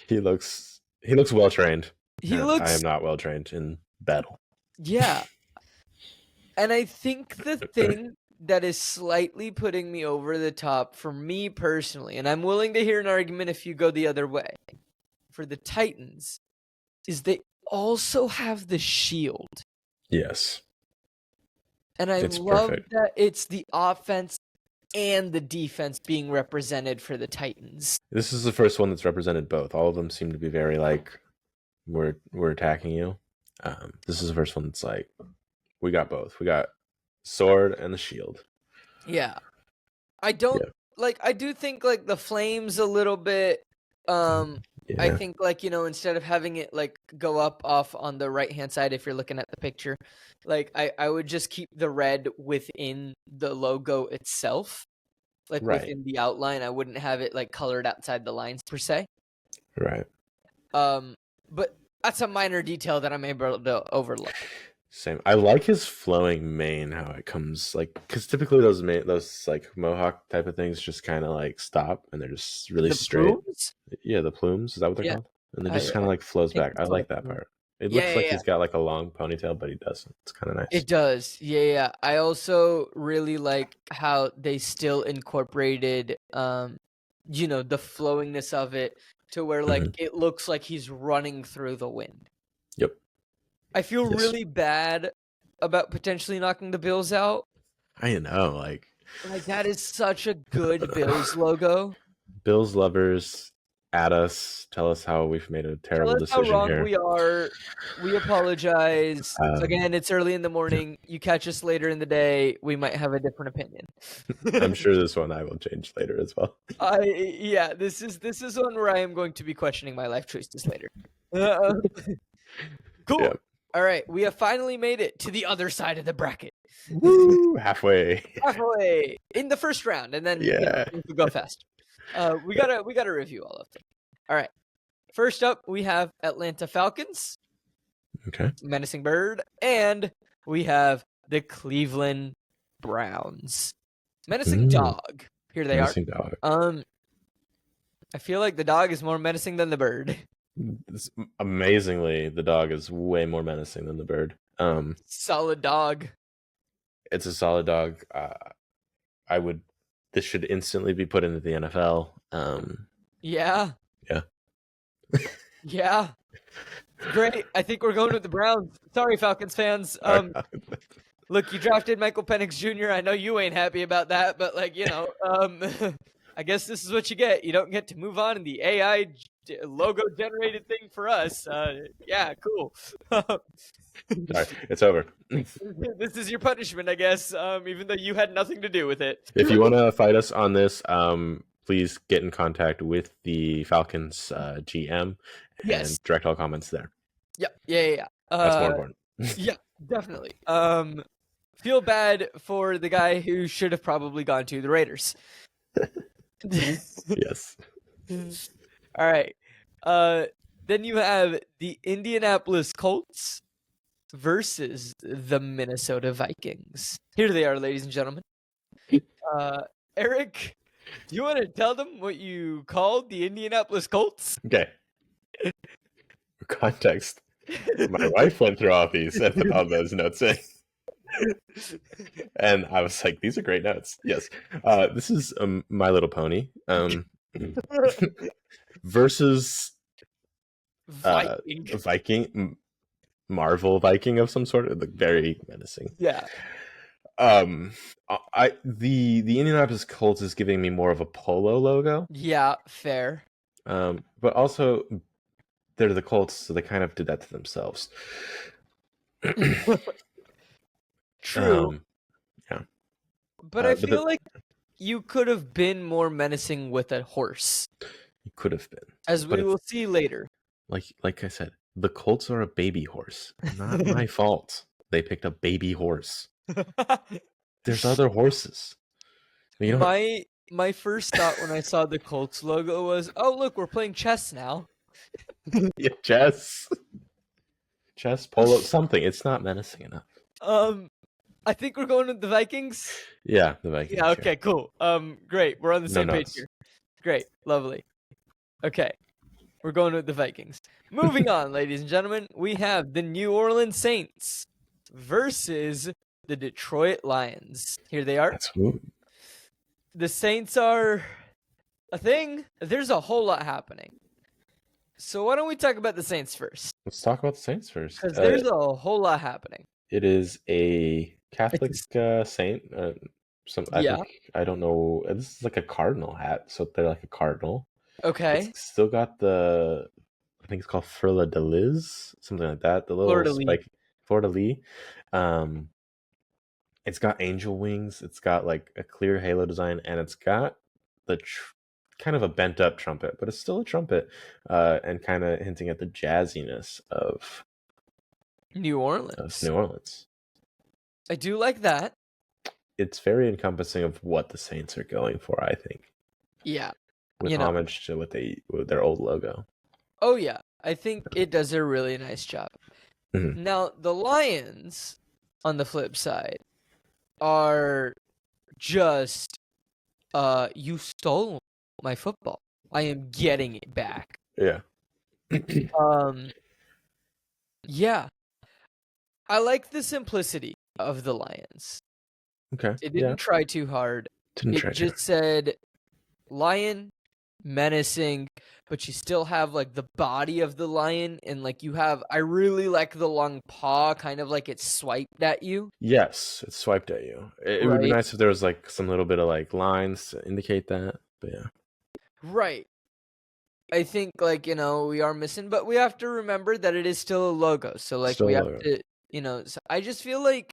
He looks well trained. I am not well trained in battle. Yeah. And I think the thing that is slightly putting me over the top for me personally, and I'm willing to hear an argument if you go the other way, for the Titans, is they also have the shield. Yes. And I love that it's the offense and the defense being represented for the Titans. This is the first one that's represented both. All of them seem to be very like, we're attacking you. This is the first one that's like, we got both. We got sword and the shield. Yeah. I do think like the flames a little bit. I think like, instead of having it like go up off on the right hand side, if you're looking at the picture, like I would just keep the red within the logo itself, like within the outline. I wouldn't have it like colored outside the lines per se. Right. But that's a minor detail that I'm able to overlook. Same. I like his flowing mane, how it comes like, because typically those like mohawk type of things just kind of like stop and they're just really straight. Plumes? Yeah, the plumes. Is that what they're called? And it just kind of like flows back. I like that part. It looks like he's got like a long ponytail, but he doesn't. It's kind of nice. It does. Yeah. I also really like how they still incorporated, the flowingness of it to where like it looks like he's running through the wind. Yep. I feel really bad about potentially knocking the Bills out. I know, like that is such a good Bills logo. Bills lovers, at us, tell us how we've made a terrible decision here. How wrong we are. We apologize. Again, it's early in the morning. You catch us later in the day, we might have a different opinion. I'm sure this one I will change later as well. This is one where I am going to be questioning my life choices later. Cool. Yeah. All right, we have finally made it to the other side of the bracket. Woo! Halfway in the first round, and then we'll go fast. We gotta review all of them. All right, first up we have Atlanta Falcons. Okay. Menacing bird, and we have the Cleveland Browns. Menacing dog. Here they menacing are. Dog. I feel like the dog is more menacing than the bird. Amazingly, the dog is way more menacing than the bird. Solid dog. It's a solid dog. This should instantly be put into the NFL. Yeah. Yeah. Great. I think we're going with the Browns. Sorry, Falcons fans. Look, you drafted Michael Penix Jr. I know you ain't happy about that, but I guess this is what you get. You don't get to move on in the AI logo generated thing for us. Yeah, cool. Sorry, it's over. This is your punishment, I guess, even though you had nothing to do with it. If you want to fight us on this, please get in contact with the Falcons GM Yes. and direct all comments there. Yeah. That's more important. Yeah, definitely. Feel bad for the guy who should have probably gone to the Raiders. Yes. All right. Then you have the Indianapolis Colts versus the Minnesota Vikings. Here they are, ladies and gentlemen. Eric, do you want to tell them what you called the Indianapolis Colts? Okay. For context, my wife went through all these and put all those notes in. And I was like, these are great notes. Yes. This is My Little Pony versus Viking, Marvel Viking of some sort. Very menacing. Yeah. The Indianapolis Colts is giving me more of a polo logo. Yeah, fair. But also they're the Colts, so they kind of did that to themselves. True. Yeah. But I feel like you could have been more menacing with a horse. You could have been. As we will see later. Like I said, the Colts are a baby horse. Not my fault. They picked a baby horse. There's other horses. My first thought when I saw the Colts logo was, oh look, we're playing chess now. Yeah, chess, polo, something. It's not menacing enough. I think we're going with the Vikings. Yeah, the Vikings. Yeah. Okay. Cool. Great. We're on the same page here. Great. Lovely. Okay. We're going with the Vikings. Moving on, ladies and gentlemen, we have the New Orleans Saints versus the Detroit Lions. Here they are. That's cool. The Saints are a thing. There's a whole lot happening. So why don't we talk about the Saints first? Let's talk about the Saints first. Because there's a whole lot happening. It is a Catholic saint. I don't know. This is like a cardinal hat, so they're like a cardinal. Okay. It's still got I think it's called Fleur de Lis, something like that. The little Fleur de Lis. It's got angel wings. It's got like a clear halo design, and it's got the kind of a bent up trumpet, but it's still a trumpet, and kind of hinting at the jazziness of New Orleans. I do like that. It's very encompassing of what the Saints are going for, I think. Yeah. With homage to with their old logo. Oh yeah, I think it does a really nice job. Mm-hmm. Now the Lions, on the flip side, are just you stole my football. I am getting it back. Yeah. Yeah. I like the simplicity of the Lions. Okay. It didn't try too hard. It just said lion, menacing, but you still have like the body of the lion, and like I really like the long paw, kind of like it's swiped at you. Yes, it's swiped at you. It would be nice if there was like some little bit of like lines to indicate that, but yeah. Right. I think like, we are missing, but we have to remember that it is still a logo. So like we have to, so I just feel like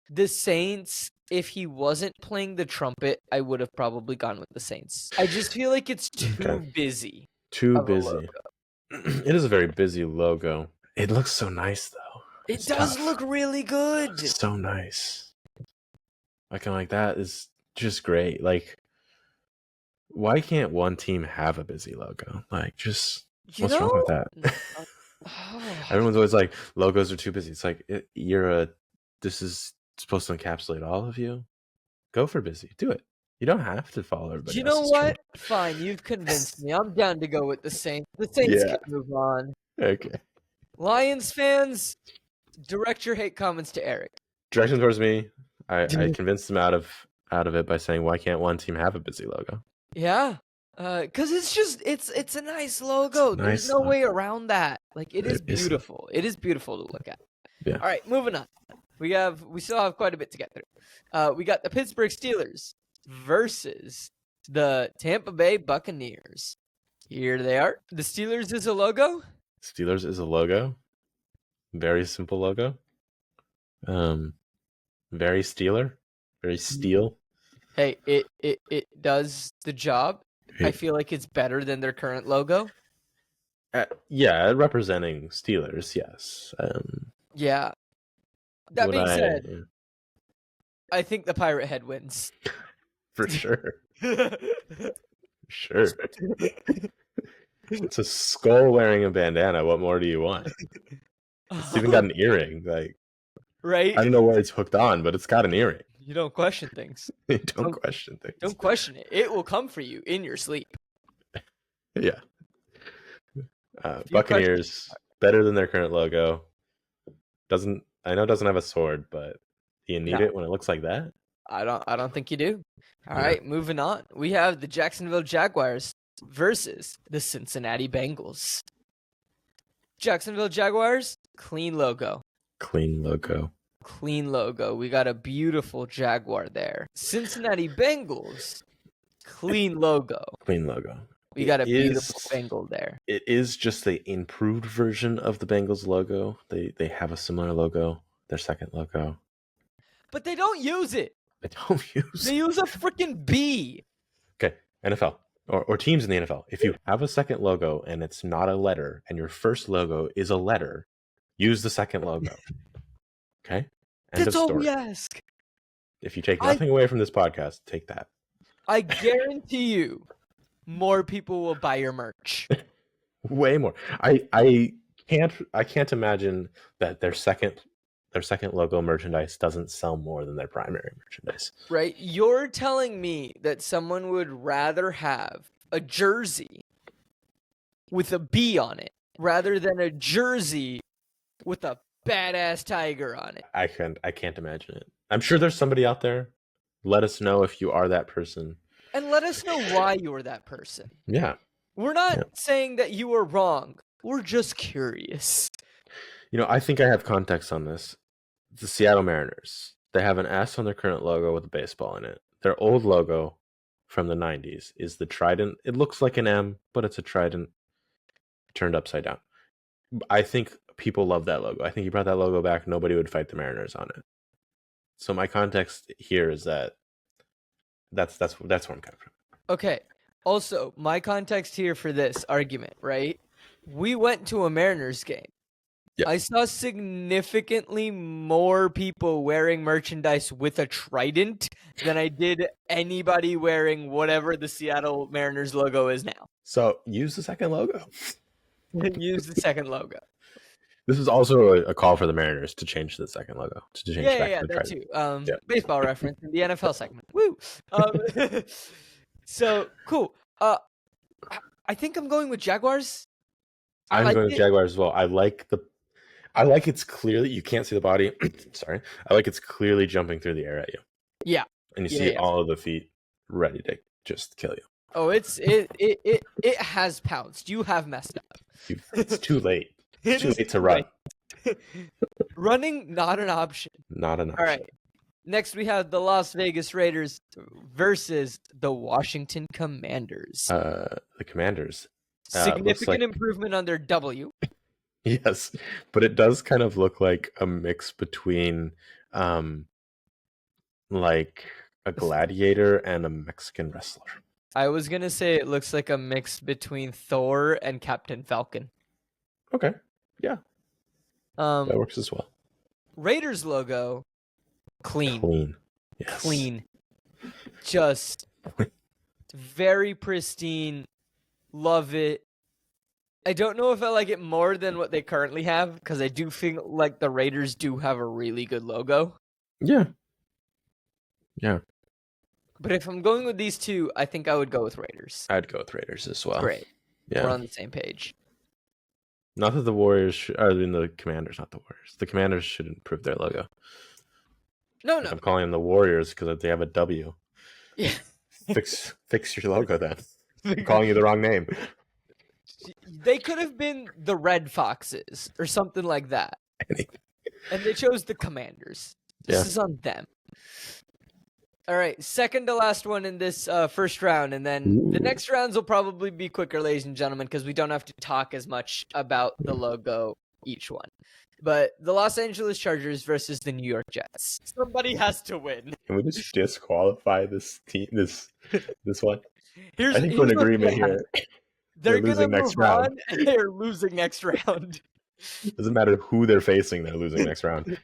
the Saints, if he wasn't playing the trumpet, I would have probably gone with the Saints. I just feel like it's too busy. Too busy. It is a very busy logo. It looks so nice, though. It does look really good. It's so nice. Like that is just great. Like, why can't one team have a busy logo? Like, just what's wrong with that? Everyone's always like, logos are too busy. It's like this is supposed to encapsulate all of you. Go for busy. Do it. You don't have to follow everybody. You know what? Fine, you've convinced me. I'm down to go with the Saints. The Saints can move on. Okay. Lions fans, direct your hate comments to Eric. Direction towards me. I convinced him out of it by saying, why can't one team have a busy logo? Yeah. Because it's a nice logo. There's no way around that. Like, it is beautiful. It is beautiful to look at. Yeah. All right, moving on. We still have quite a bit to get through. We got the Pittsburgh Steelers versus the Tampa Bay Buccaneers. Here they are. The Steelers is a logo. Steelers is a logo. Very simple logo. Very Steeler. Very steel. Hey, it does the job. I feel like it's better than their current logo. Yeah, representing Steelers, yes. Yeah. That being said, yeah, I think the pirate head wins. for sure. Sure. It's a skull wearing a bandana. What more do you want? It's even got an earring. Like, Right? I don't know where it's hooked on, but it's got an earring. You don't question things. Don't question things. Don't question it. It will come for you in your sleep. Yeah. Buccaneers, better than their current logo. I know it doesn't have a sword, but do you need it when it looks like that? I don't think you do. All right, moving on. We have the Jacksonville Jaguars versus the Cincinnati Bengals. Jacksonville Jaguars, clean logo. Clean logo. Clean logo. We got a beautiful Jaguar there. Cincinnati Bengals, clean logo. Clean logo. We got a beautiful Bengal there. It is just the improved version of the Bengals logo. They have a similar logo, their second logo. But they don't use it. They use a freaking B. Okay, NFL or teams in the NFL. If you have a second logo and it's not a letter and your first logo is a letter, use the second logo. Okay? That's all we ask. If you take nothing away from this podcast, take that. I guarantee you more people will buy your merch. Way more. I can't imagine that their second logo merchandise doesn't sell more than their primary merchandise. Right? You're telling me that someone would rather have a jersey with a B on it rather than a jersey with a badass tiger on it. I can't imagine it. I'm sure there's somebody out there. Let us know if you are that person. And let us know why you are that person. Yeah. We're not saying that you are wrong. We're just curious. I think I have context on this. The Seattle Mariners. They have an S on their current logo with a baseball in it. Their old logo from the 90s is the trident. It looks like an M, but it's a trident turned upside down. I think people love that logo. I think you brought that logo back, nobody would fight the Mariners on it. So my context here is that that's where I'm coming from. Okay. Also, my context here for this argument, right? We went to a Mariners game. Yep. I saw significantly more people wearing merchandise with a trident than I did anybody wearing whatever the Seattle Mariners logo is now. So use the second logo. Use the second logo. This is also a call for the Mariners to change the second logo. To change back to the that trident. too. Baseball reference in the NFL segment. Woo! So, cool. I think I'm going with Jaguars. I'm going with Jaguars as well. I like it's clearly, you can't see the body. Sorry. I like it's clearly jumping through the air at you. Yeah. And you see all of the feet ready to just kill you. Oh, it has pounced. You have messed up. It's too late. It's too late to run. Running, not an option. Not an option. All right. Next, we have the Las Vegas Raiders versus the Washington Commanders. The Commanders. Significant improvement on their W. Yes, but it does kind of look like a mix between like a gladiator and a Mexican wrestler. I was going to say it looks like a mix between Thor and Captain Falcon. Okay. Yeah. That works as well. Raiders logo, clean. Clean. Yes. Clean. Just very pristine. Love it. I don't know if I like it more than what they currently have, because I do feel like the Raiders do have a really good logo. Yeah. Yeah. But if I'm going with these two, I think I would go with Raiders. I'd go with Raiders as well. Great. Yeah. We're on the same page. Not that the Warriors, or the Commanders, not the Warriors. The Commanders should improve their logo. No. I'm calling them the Warriors because they have a W. Yeah. Fix your logo then. I'm calling you the wrong name. They could have been the Red Foxes or something like that. And they chose the Commanders. This is on them. All right, second to last one in this first round, and then the next rounds will probably be quicker, ladies and gentlemen, because we don't have to talk as much about the logo each one. But the Los Angeles Chargers versus the New York Jets. Somebody has to win. Can we just disqualify this team? This one? I think we're in here's what's agreement gonna happen. here. They're gonna losing next move on, round. and they're losing next round. Doesn't matter who they're facing; they're losing next round.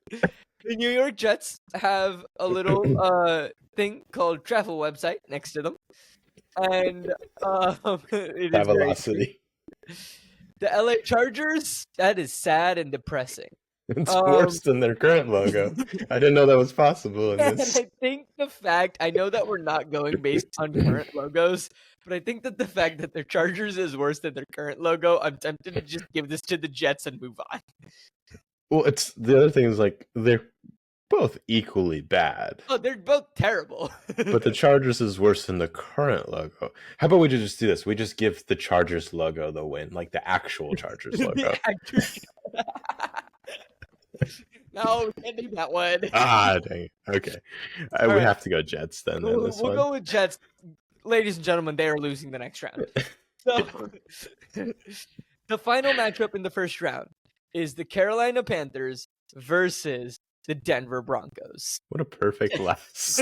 The New York Jets have a little thing called travel website next to them, and it is very true. Travelocity. The LA Chargers, that is sad and depressing. It's worse than their current logo. I didn't know that was possible in And this. I think I know that we're not going based on current logos, but I think that the fact that their Chargers is worse than their current logo, I'm tempted to just give this to the Jets and move on. Well, it's the other thing is like they're both equally bad. Oh, they're both terrible. But the Chargers is worse than the current logo. How about we just do this? We just give the Chargers logo the win, like the actual Chargers logo. No, we can't do that one. Ah, dang it. Okay. We right. have to go Jets then. We'll go with Jets. Ladies and gentlemen, they are losing the next round. So, the final matchup in the first round is the Carolina Panthers versus the Denver Broncos. What a perfect last.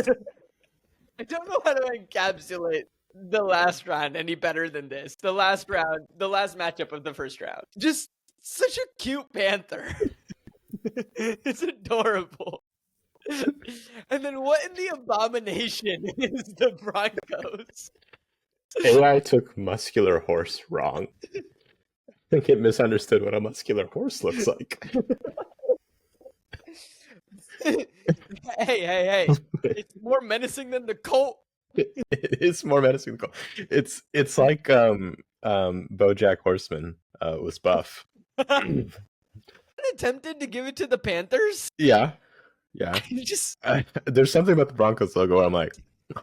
I don't know how to encapsulate the last round any better than this. The last matchup of the first round. Just such a cute panther. It's adorable. And then what in the abomination is the Broncos? AI took muscular horse wrong. I think it misunderstood what a muscular horse looks like. Hey. It's more menacing than the Colt. It is more menacing than the Colt. It's like BoJack Horseman was buff. Attempted to give it to the Panthers? Yeah. There's something about the Broncos logo where I'm like,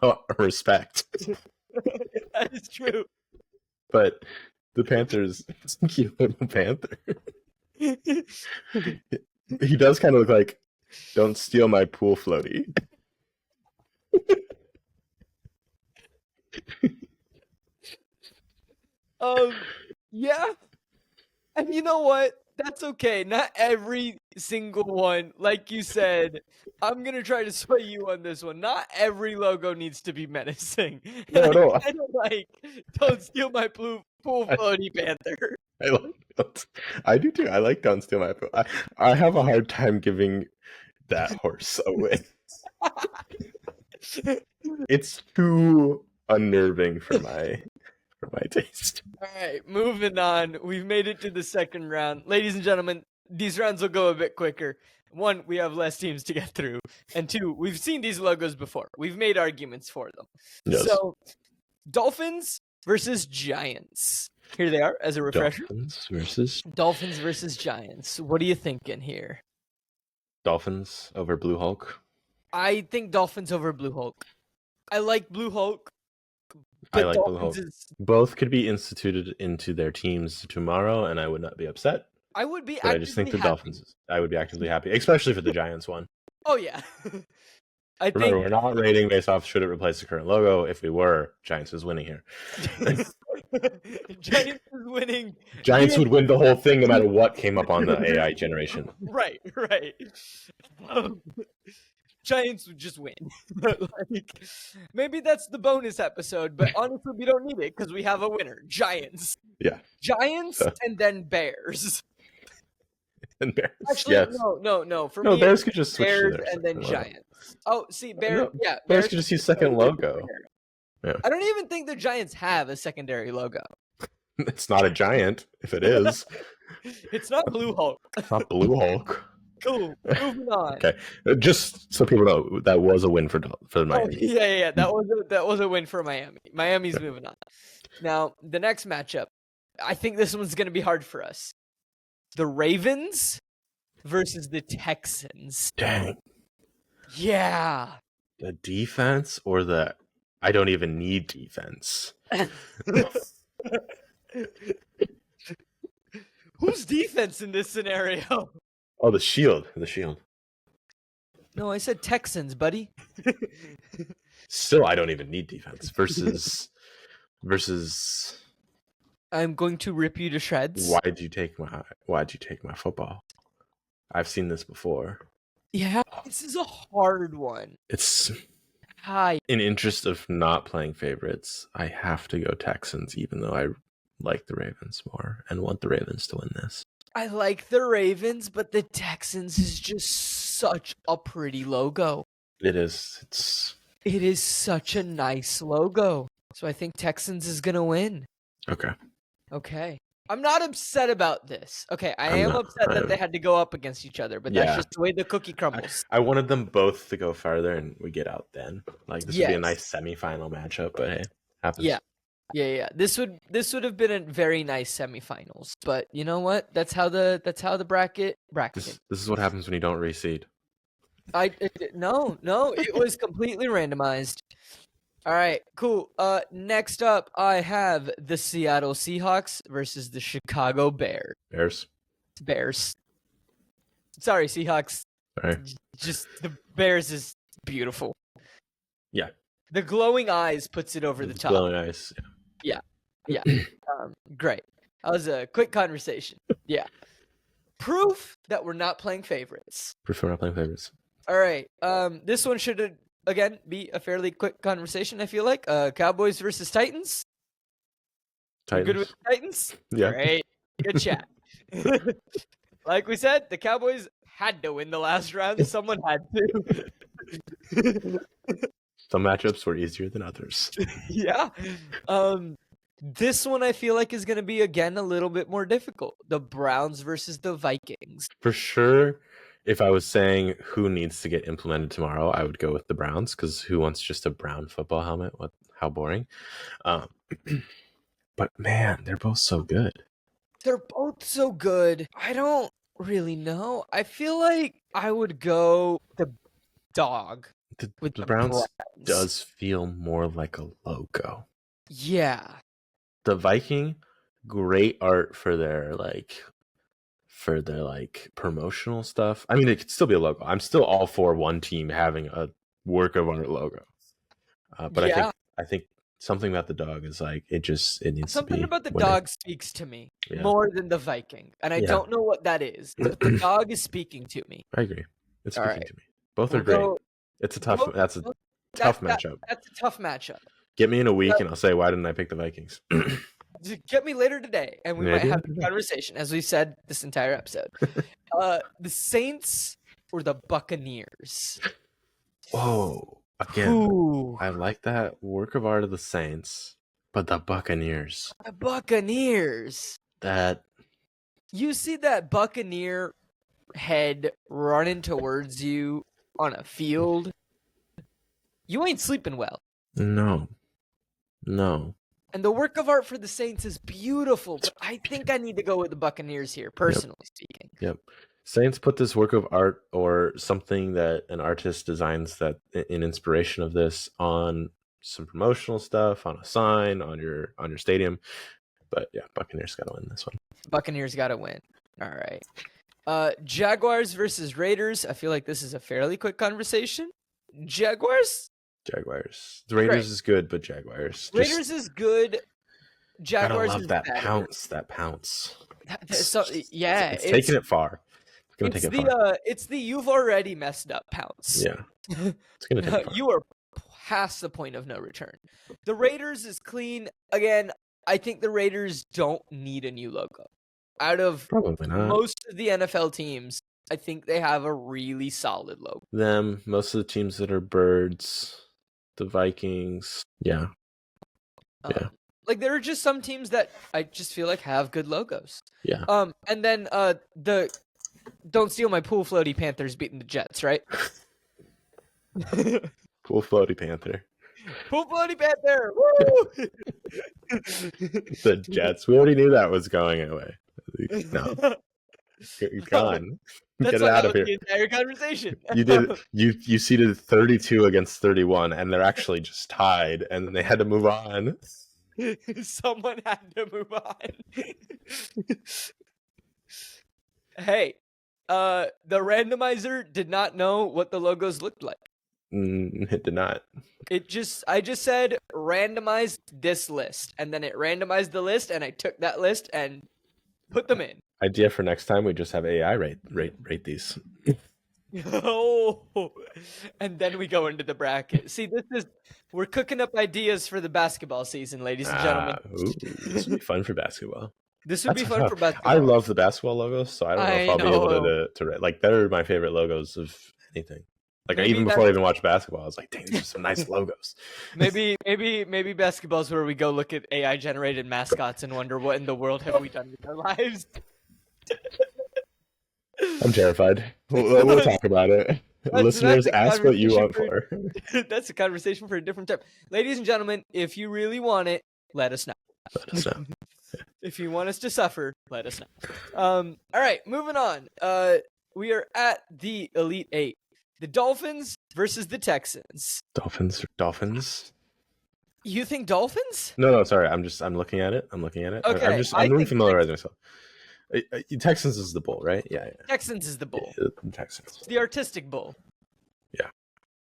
oh, respect. That is true. But the Panthers, it's a cute little panther. He does kind of look like, don't steal my pool floaty. Yeah. And you know what? That's okay. Not every single one, like you said, I'm going to try to sway you on this one. Not every logo needs to be menacing. No. I don't like, don't steal my pool floaty panther. I do too. I like don't steal my pool. I have a hard time giving that horse a win. It's too unnerving for my taste. All right, moving on. We've made it to the second round. Ladies and gentlemen, these rounds will go a bit quicker. One, we have less teams to get through. And two, we've seen these logos before. We've made arguments for them. Yes. So, Dolphins versus Giants. Here they are as a refresher. Dolphins versus Giants. What are you thinking here? Dolphins over Blue Hulk. I think Dolphins over Blue Hulk. I like Blue Hulk. I like Blue Hulk. Both could be instituted into their teams tomorrow, and I would not be upset. I would be. But I just think the Dolphins. I would be actively happy, especially for the Giants one. Oh yeah. Remember, we're not rating based off should it replace the current logo. If we were, Giants is winning here. Giants is winning. Giants would win the whole thing no matter what came up on the AI generation. Right. Giants would just win. Maybe that's the bonus episode, but honestly, we don't need it because we have a winner. Giants. Yeah. Giants and then Bears. And Bears. Actually, yes. No. For me, Bears could just switch Bears to their and then logo. Giants. Oh, see, Bears. Yeah, Bears could just use second logo. Yeah. I don't even think the Giants have a secondary logo. It's not a giant. If it is, it's not Blue Hulk. It's not Blue Hulk. Cool. Moving on. Okay, just so people know, that was a win for Miami. Oh, yeah. That was a win for Miami. Miami's moving on. Now the next matchup, I think this one's going to be hard for us. The Ravens versus the Texans. Dang. Yeah. The defense or the I don't even need defense. Who's defense in this scenario? Oh, the shield. No, I said Texans, buddy. Still, I don't even need defense. Versus. I'm going to rip you to shreds. Why'd you take my football? I've seen this before. Yeah, this is a hard one. In interest of not playing favorites, I have to go Texans, even though I like the Ravens more and want the Ravens to win this. I like the Ravens, but the Texans is just such a pretty logo. It is. It is such a nice logo. So I think Texans is going to win. Okay. I'm not upset about this. Okay, I am upset that they had to go up against each other, but that's just the way the cookie crumbles. I wanted them both to go farther and we get out then. Like, this would be a nice semifinal matchup, but hey, happens. Yeah. This would have been a very nice semifinals, but you know what? That's how the bracket. This is what happens when you don't reseed. No, it was completely randomized. All right, cool. Next up, I have the Seattle Seahawks versus the Chicago Bears. Sorry, Seahawks. Sorry. Just the Bears is beautiful. Yeah. The glowing eyes puts it over the top. Glowing eyes. Yeah. Great. That was a quick conversation. Yeah. Proof that we're not playing favorites. All right. This one should again be a fairly quick conversation. I feel like Cowboys versus Titans. Titans. Good with the Titans. Yeah. Great. Good chat. Like we said, the Cowboys had to win the last round. Someone had to. Some matchups were easier than others. Yeah. This one I feel like is going to be again a little bit more difficult. The Browns versus the Vikings. For sure. If I was saying who needs to get implemented tomorrow, I would go with the Browns, because who wants just a brown football helmet? How boring. But man, they're both so good. I don't really know. I feel like I would go the dog. The Browns does feel more like a logo. Yeah. The Viking, great art for their promotional stuff. I mean, it could still be a logo. I'm still all for one team having a work of art logo. But I think something about the dog is like it needs something to be about the winning. dog speaks to me more than the Viking, and I don't know what that is. But the dog is speaking to me. I agree. It's speaking to me. Both are great. It's a tough. That's a tough matchup. That's a tough matchup. Get me in a week and I'll say, why didn't I pick the Vikings? Get me later today, and we might have a conversation, as we've said this entire episode. The Saints or the Buccaneers? Whoa. Again, I like that work of art of the Saints, but the Buccaneers. That you see that Buccaneer head running towards you on a field, you ain't sleeping well. No. And the work of art for the Saints is beautiful, but I think I need to go with the Buccaneers here, personally speaking. Yep. Saints put this work of art or something that an artist designs that in inspiration of this on some promotional stuff, on a sign, on your stadium. But yeah, Buccaneers got to win this one. Buccaneers got to win. All right. Jaguars versus Raiders. I feel like this is a fairly quick conversation. Jaguars. The Raiders is good, but Jaguars. Raiders is good. Jaguars gotta love is that better. pounce. So yeah, it's taking it far. It's gonna take it far. It's the you've already messed up pounce. Yeah, it's gonna take it far. You are past the point of no return. The Raiders is clean. Again, I think the Raiders don't need a new logo. Out of probably not most of the NFL teams, I think they have a really solid logo. Most of the teams that are birds. The Vikings, yeah. Like there are just some teams that I just feel like have good logos. Yeah. And then the don't steal my pool floaty Panthers beating the Jets, right? Pool floaty Panther. Pool floaty Panther. Woo! The Jets. We already knew that was going away. No. It's gone. Get it out of here. The entire conversation. You did. You seeded 32 against 31, and they're actually just tied, and then they had to move on. Someone had to move on. Hey, the randomizer did not know what the logos looked like. It did not. I just said randomize this list, and then it randomized the list, and I took that list and put them in. Idea for next time: we just have AI rate these. Oh, and then we go into the bracket. See, we're cooking up ideas for the basketball season, ladies and gentlemen. This would be fun for basketball. This would be fun for Tough. basketball. I love the basketball logos, so I don't know if I'll be able to write. Like, they're my favorite logos of anything. Like, even before I even watched basketball, I was like, dang, these are some nice logos. Maybe basketball's where we go look at AI generated mascots and wonder what in the world have we done with our lives. I'm terrified. We'll talk about it. Listeners, ask what you want for. That's a conversation for a different time. Ladies and gentlemen, if you really want it, let us know. Let us know. If you want us to suffer, let us know. All right, moving on. We are at the Elite Eight. The Dolphins versus the Texans. Dolphins. You think Dolphins? No, sorry. I'm looking at it. Okay. I'm re-familiarizing myself. Texans is the bull, right? Yeah. Texans is the bull. Texans. The artistic bull. Yeah.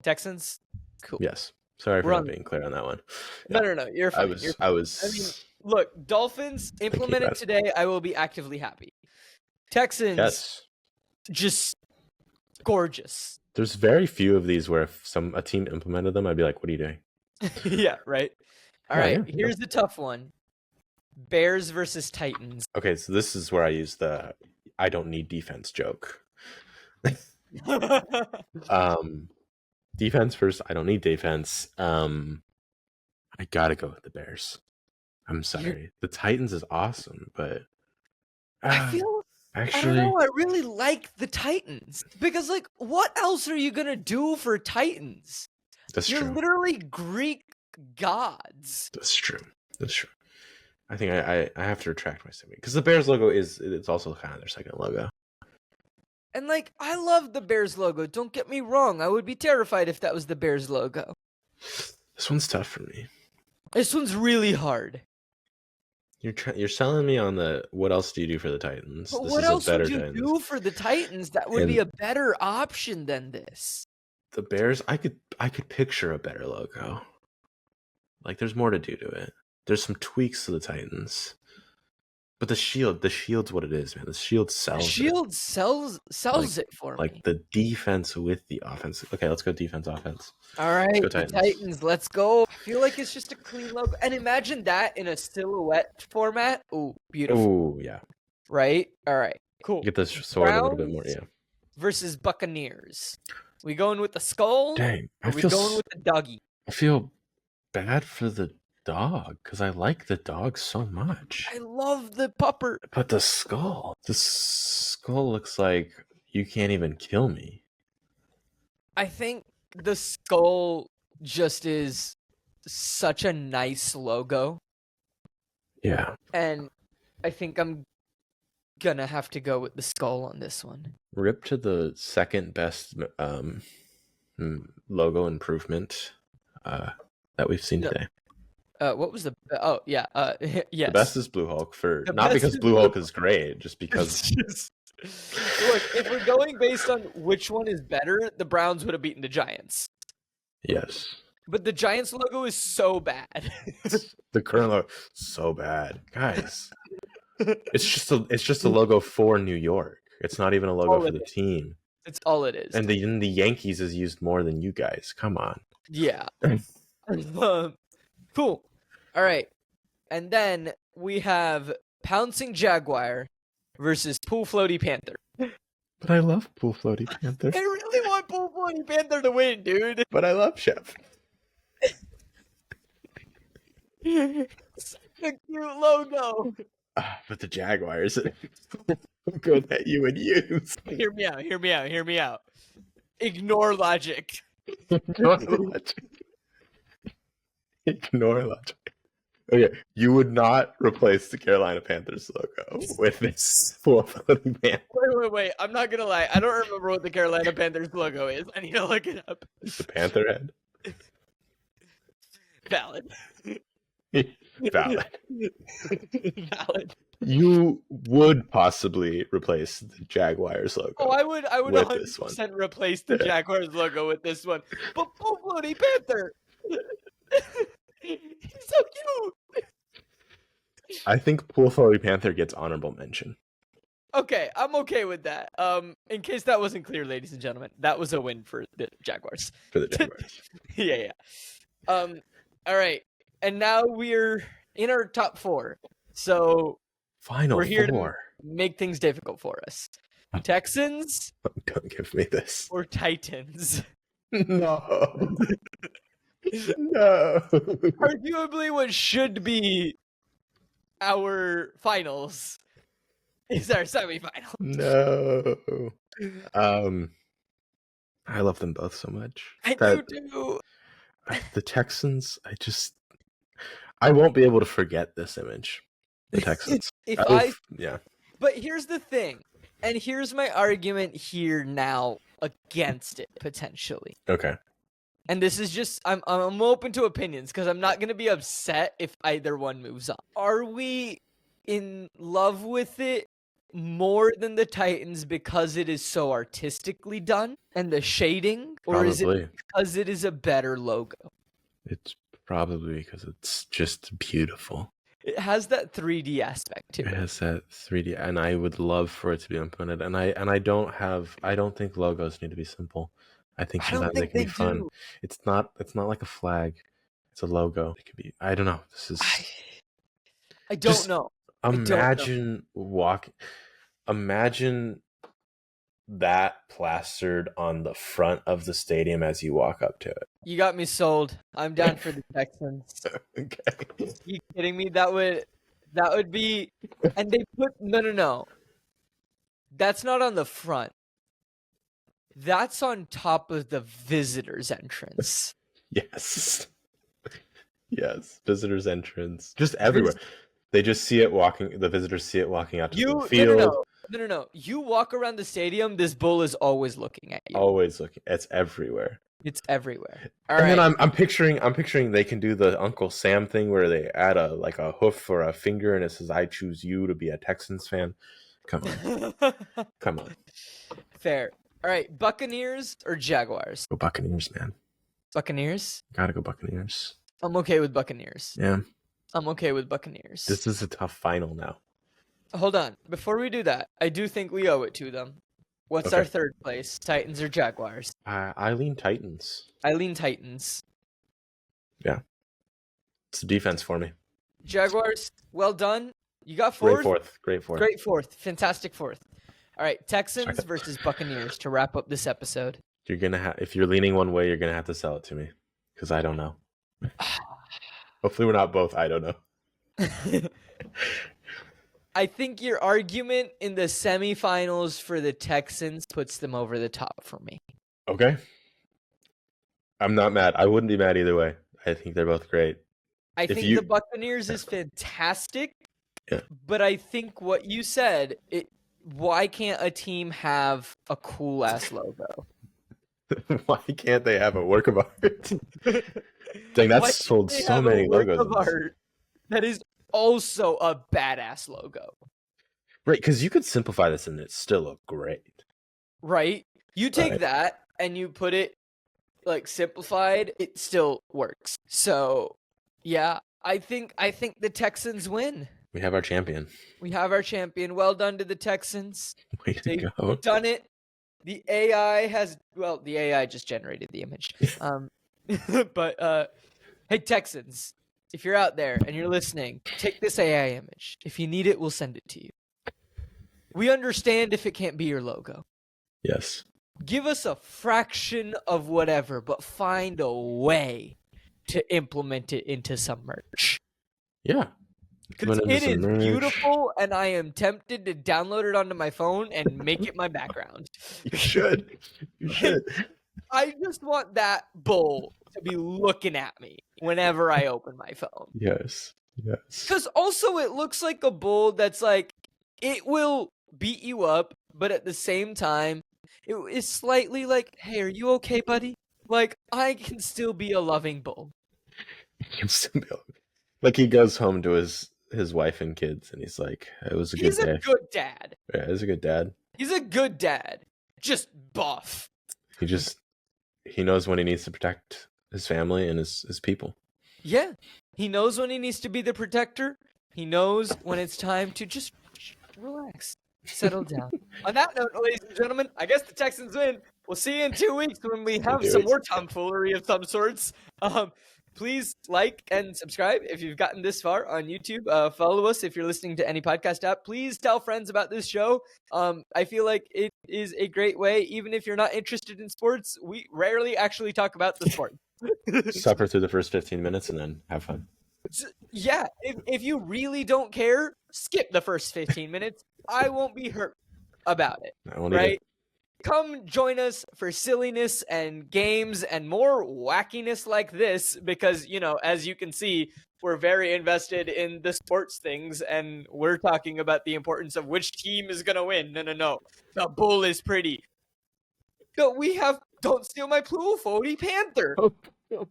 Texans? Cool. Yes. Sorry for not being clear on that one. Yeah. No. You're fine. I mean, look, Dolphins implemented today. I will be actively happy. Texans, yes. Just gorgeous. There's very few of these where if a team implemented them, I'd be like, what are you doing? Yeah, right. All right, here's the tough one. Bears versus Titans. Okay, so this is where I use the I don't need defense joke. Defense first, I don't need defense. I gotta go with the Bears. I'm sorry. The Titans is awesome, but I don't know, I really like the Titans. Because, like, what else are you gonna do for Titans? You're literally Greek gods. That's true. I think I have to retract my statement because the Bears logo it's also kind of their second logo. And like, I love the Bears logo. Don't get me wrong. I would be terrified if that was the Bears logo. This one's tough for me. This one's really hard. You're selling me on the what else do you do for the Titans? But what else would you do for the Titans that would be a better option than this? The Bears, I could picture a better logo. Like, there's more to do to it. There's some tweaks to the Titans. But the shield's what it is, man. The shield sells. The shield sells it for me. Like the defense with the offense. Okay, let's go defense, offense. All right, let's go Titans. Let's go. I feel like it's just a clean logo. And imagine that in a silhouette format. Ooh, beautiful. Ooh, yeah. Right? All right, cool. Get this sword a little bit more, yeah. Versus Buccaneers. We going with the skull? Dang. We going with the doggy? I feel bad for the dog because I like the dog so much. I love the pupper. But the skull looks like you can't even kill me. I think the skull just is such a nice logo. Yeah. And I think I'm gonna have to go with the skull on this one. Rip to the second best logo improvement that we've seen today. What was the? Oh yeah, yes. The best is Blue Hulk not because Blue Hulk is great, just because. Look, if we're going based on which one is better, the Browns would have beaten the Giants. Yes. But the Giants logo is so bad. The current logo so bad, guys. It's just a logo for New York. It's not even a logo for the team. It's all it is. And the Yankees is used more than you guys. Come on. Yeah. Cool. All right. And then we have Pouncing Jaguar versus Pool Floaty Panther. But I love Pool Floaty Panther. I really want Pool Floaty Panther to win, dude. But I love Chef. Such a cute logo. But the Jaguars, good that you would use. Hear me out. Ignore logic. Ignore logic. Okay, you would not replace the Carolina Panthers logo with this Pool Floaty Panther. Wait. I'm not gonna lie. I don't remember what the Carolina Panthers logo is. I need to look it up. The Panther head. Valid. You would possibly replace the Jaguars logo. Oh, I would 100% replace the Jaguars logo with this one. But Pool Floaty Panther. He's so cute. I think Pool Floaty Panther gets honorable mention. Okay, I'm okay with that. In case that wasn't clear, ladies and gentlemen, that was a win for the Jaguars. For the Jaguars. Yeah. All right, and now we're in our top 4. So Final we're here to 4. make things difficult for us. Texans Don't give me this. or Titans? No. No. Arguably, what should be our finals is our semifinal. No. I love them both so much. I do too. The Texans, I won't be able to forget this image. The Texans. Yeah. But here's the thing, and here's my argument here now against it potentially. Okay. And this is just I'm open to opinions because I'm not gonna be upset if either one moves on. Are we in love with it more than the Titans because it is so artistically done and the shading, or is it because it is a better logo? It's probably because it's just beautiful. It has that 3D aspect to it. It has that 3D, and I would love for it to be implemented. And I don't think logos need to be simple. I think sometimes they can be fun. It's not like a flag. It's a logo. It could be. I don't know. This is. I don't know. Imagine that plastered on the front of the stadium as you walk up to it. You got me sold. I'm down for the Texans. Okay. Are you kidding me? That would be, and they put no. That's not on the front. That's on top of the visitors' entrance. Yes. Yes, visitors' entrance. Just everywhere. They just see it walking. The visitors see it walking out to the field. No. You walk around the stadium. This bull is always looking at you. Always looking. It's everywhere. It's everywhere. All right. Then I'm picturing they can do the Uncle Sam thing where they add a hoof or a finger and it says, "I choose you to be a Texans fan." Come on. Come on. Fair. All right, Buccaneers or Jaguars? Go Buccaneers, man. Buccaneers? Gotta go Buccaneers. I'm okay with Buccaneers. Yeah. I'm okay with Buccaneers. This is a tough final now. Hold on. Before we do that, I do think we owe it to them. What's our third place? Titans or Jaguars? I lean Titans. I lean Titans. Yeah. It's the defense for me. Jaguars, well done. You got fourth? Great fourth. Great fourth. Fantastic fourth. All right, Texans versus Buccaneers to wrap up this episode. You're going to if you're leaning one way, you're going to have to sell it to me because I don't know. Hopefully we're not both. I don't know. I think your argument in the semifinals for the Texans puts them over the top for me. Okay. I'm not mad. I wouldn't be mad either way. I think they're both great. I think the Buccaneers is fantastic. Yeah. But I think what you said, why can't a team have a cool ass logo? Why can't they have a work of art? Dang, that's sold so many logos. Work of art that is also a badass logo. Right, because you could simplify this and it still look great. Right? You take that and you put it like simplified, it still works. So yeah, I think the Texans win. We have our champion. Well done to the Texans. Way to go. They've done it. The AI just generated the image. But hey, Texans, if you're out there and you're listening, take this AI image. If you need it, we'll send it to you. We understand if it can't be your logo. Yes. Give us a fraction of whatever, but find a way to implement it into some merch. Yeah. Because it is beautiful, and I am tempted to download it onto my phone and make it my background. You should. I just want that bull to be looking at me whenever I open my phone. Yes. Because also it looks like a bull that's like, it will beat you up, but at the same time, it is slightly like, hey, are you okay, buddy? Like, I can still be a loving bull. Like he goes home to his wife and kids, and he's like, it was a good day. He's a good dad. Yeah, he's a good dad. He's a good dad. Just buff. He knows when he needs to protect his family and his people. Yeah. He knows when he needs to be the protector. He knows when it's time to just relax. Settle down. On that note, ladies and gentlemen, I guess the Texans win. We'll see you in 2 weeks when we have some more tomfoolery of some sorts. Please like and subscribe if you've gotten this far on YouTube. Follow us if you're listening to any podcast app. Please tell friends about this show. I feel like it is a great way, even if you're not interested in sports. We rarely actually talk about the sport. Suffer through the first 15 minutes and then have fun. Yeah, if you really don't care, skip the first 15 minutes. I won't be hurt about it, right? Come join us for silliness and games and more wackiness like this because, as you can see, we're very invested in the sports things and we're talking about the importance of which team is going to win. No. The bull is pretty. No, we have Don't Steal My Floaty Panther. My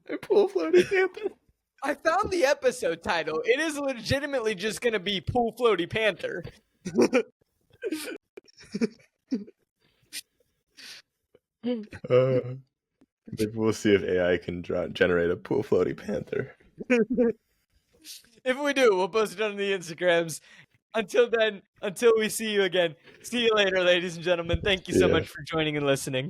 Floaty Panther. I found the episode title. It is legitimately just going to be Pool Floaty Panther. Maybe we'll see if AI can generate a Pool Floaty Panther. If we do, we'll post it on the Instagrams. Until then, until we see you again, see you later, ladies and gentlemen. Thank you so much for joining and listening.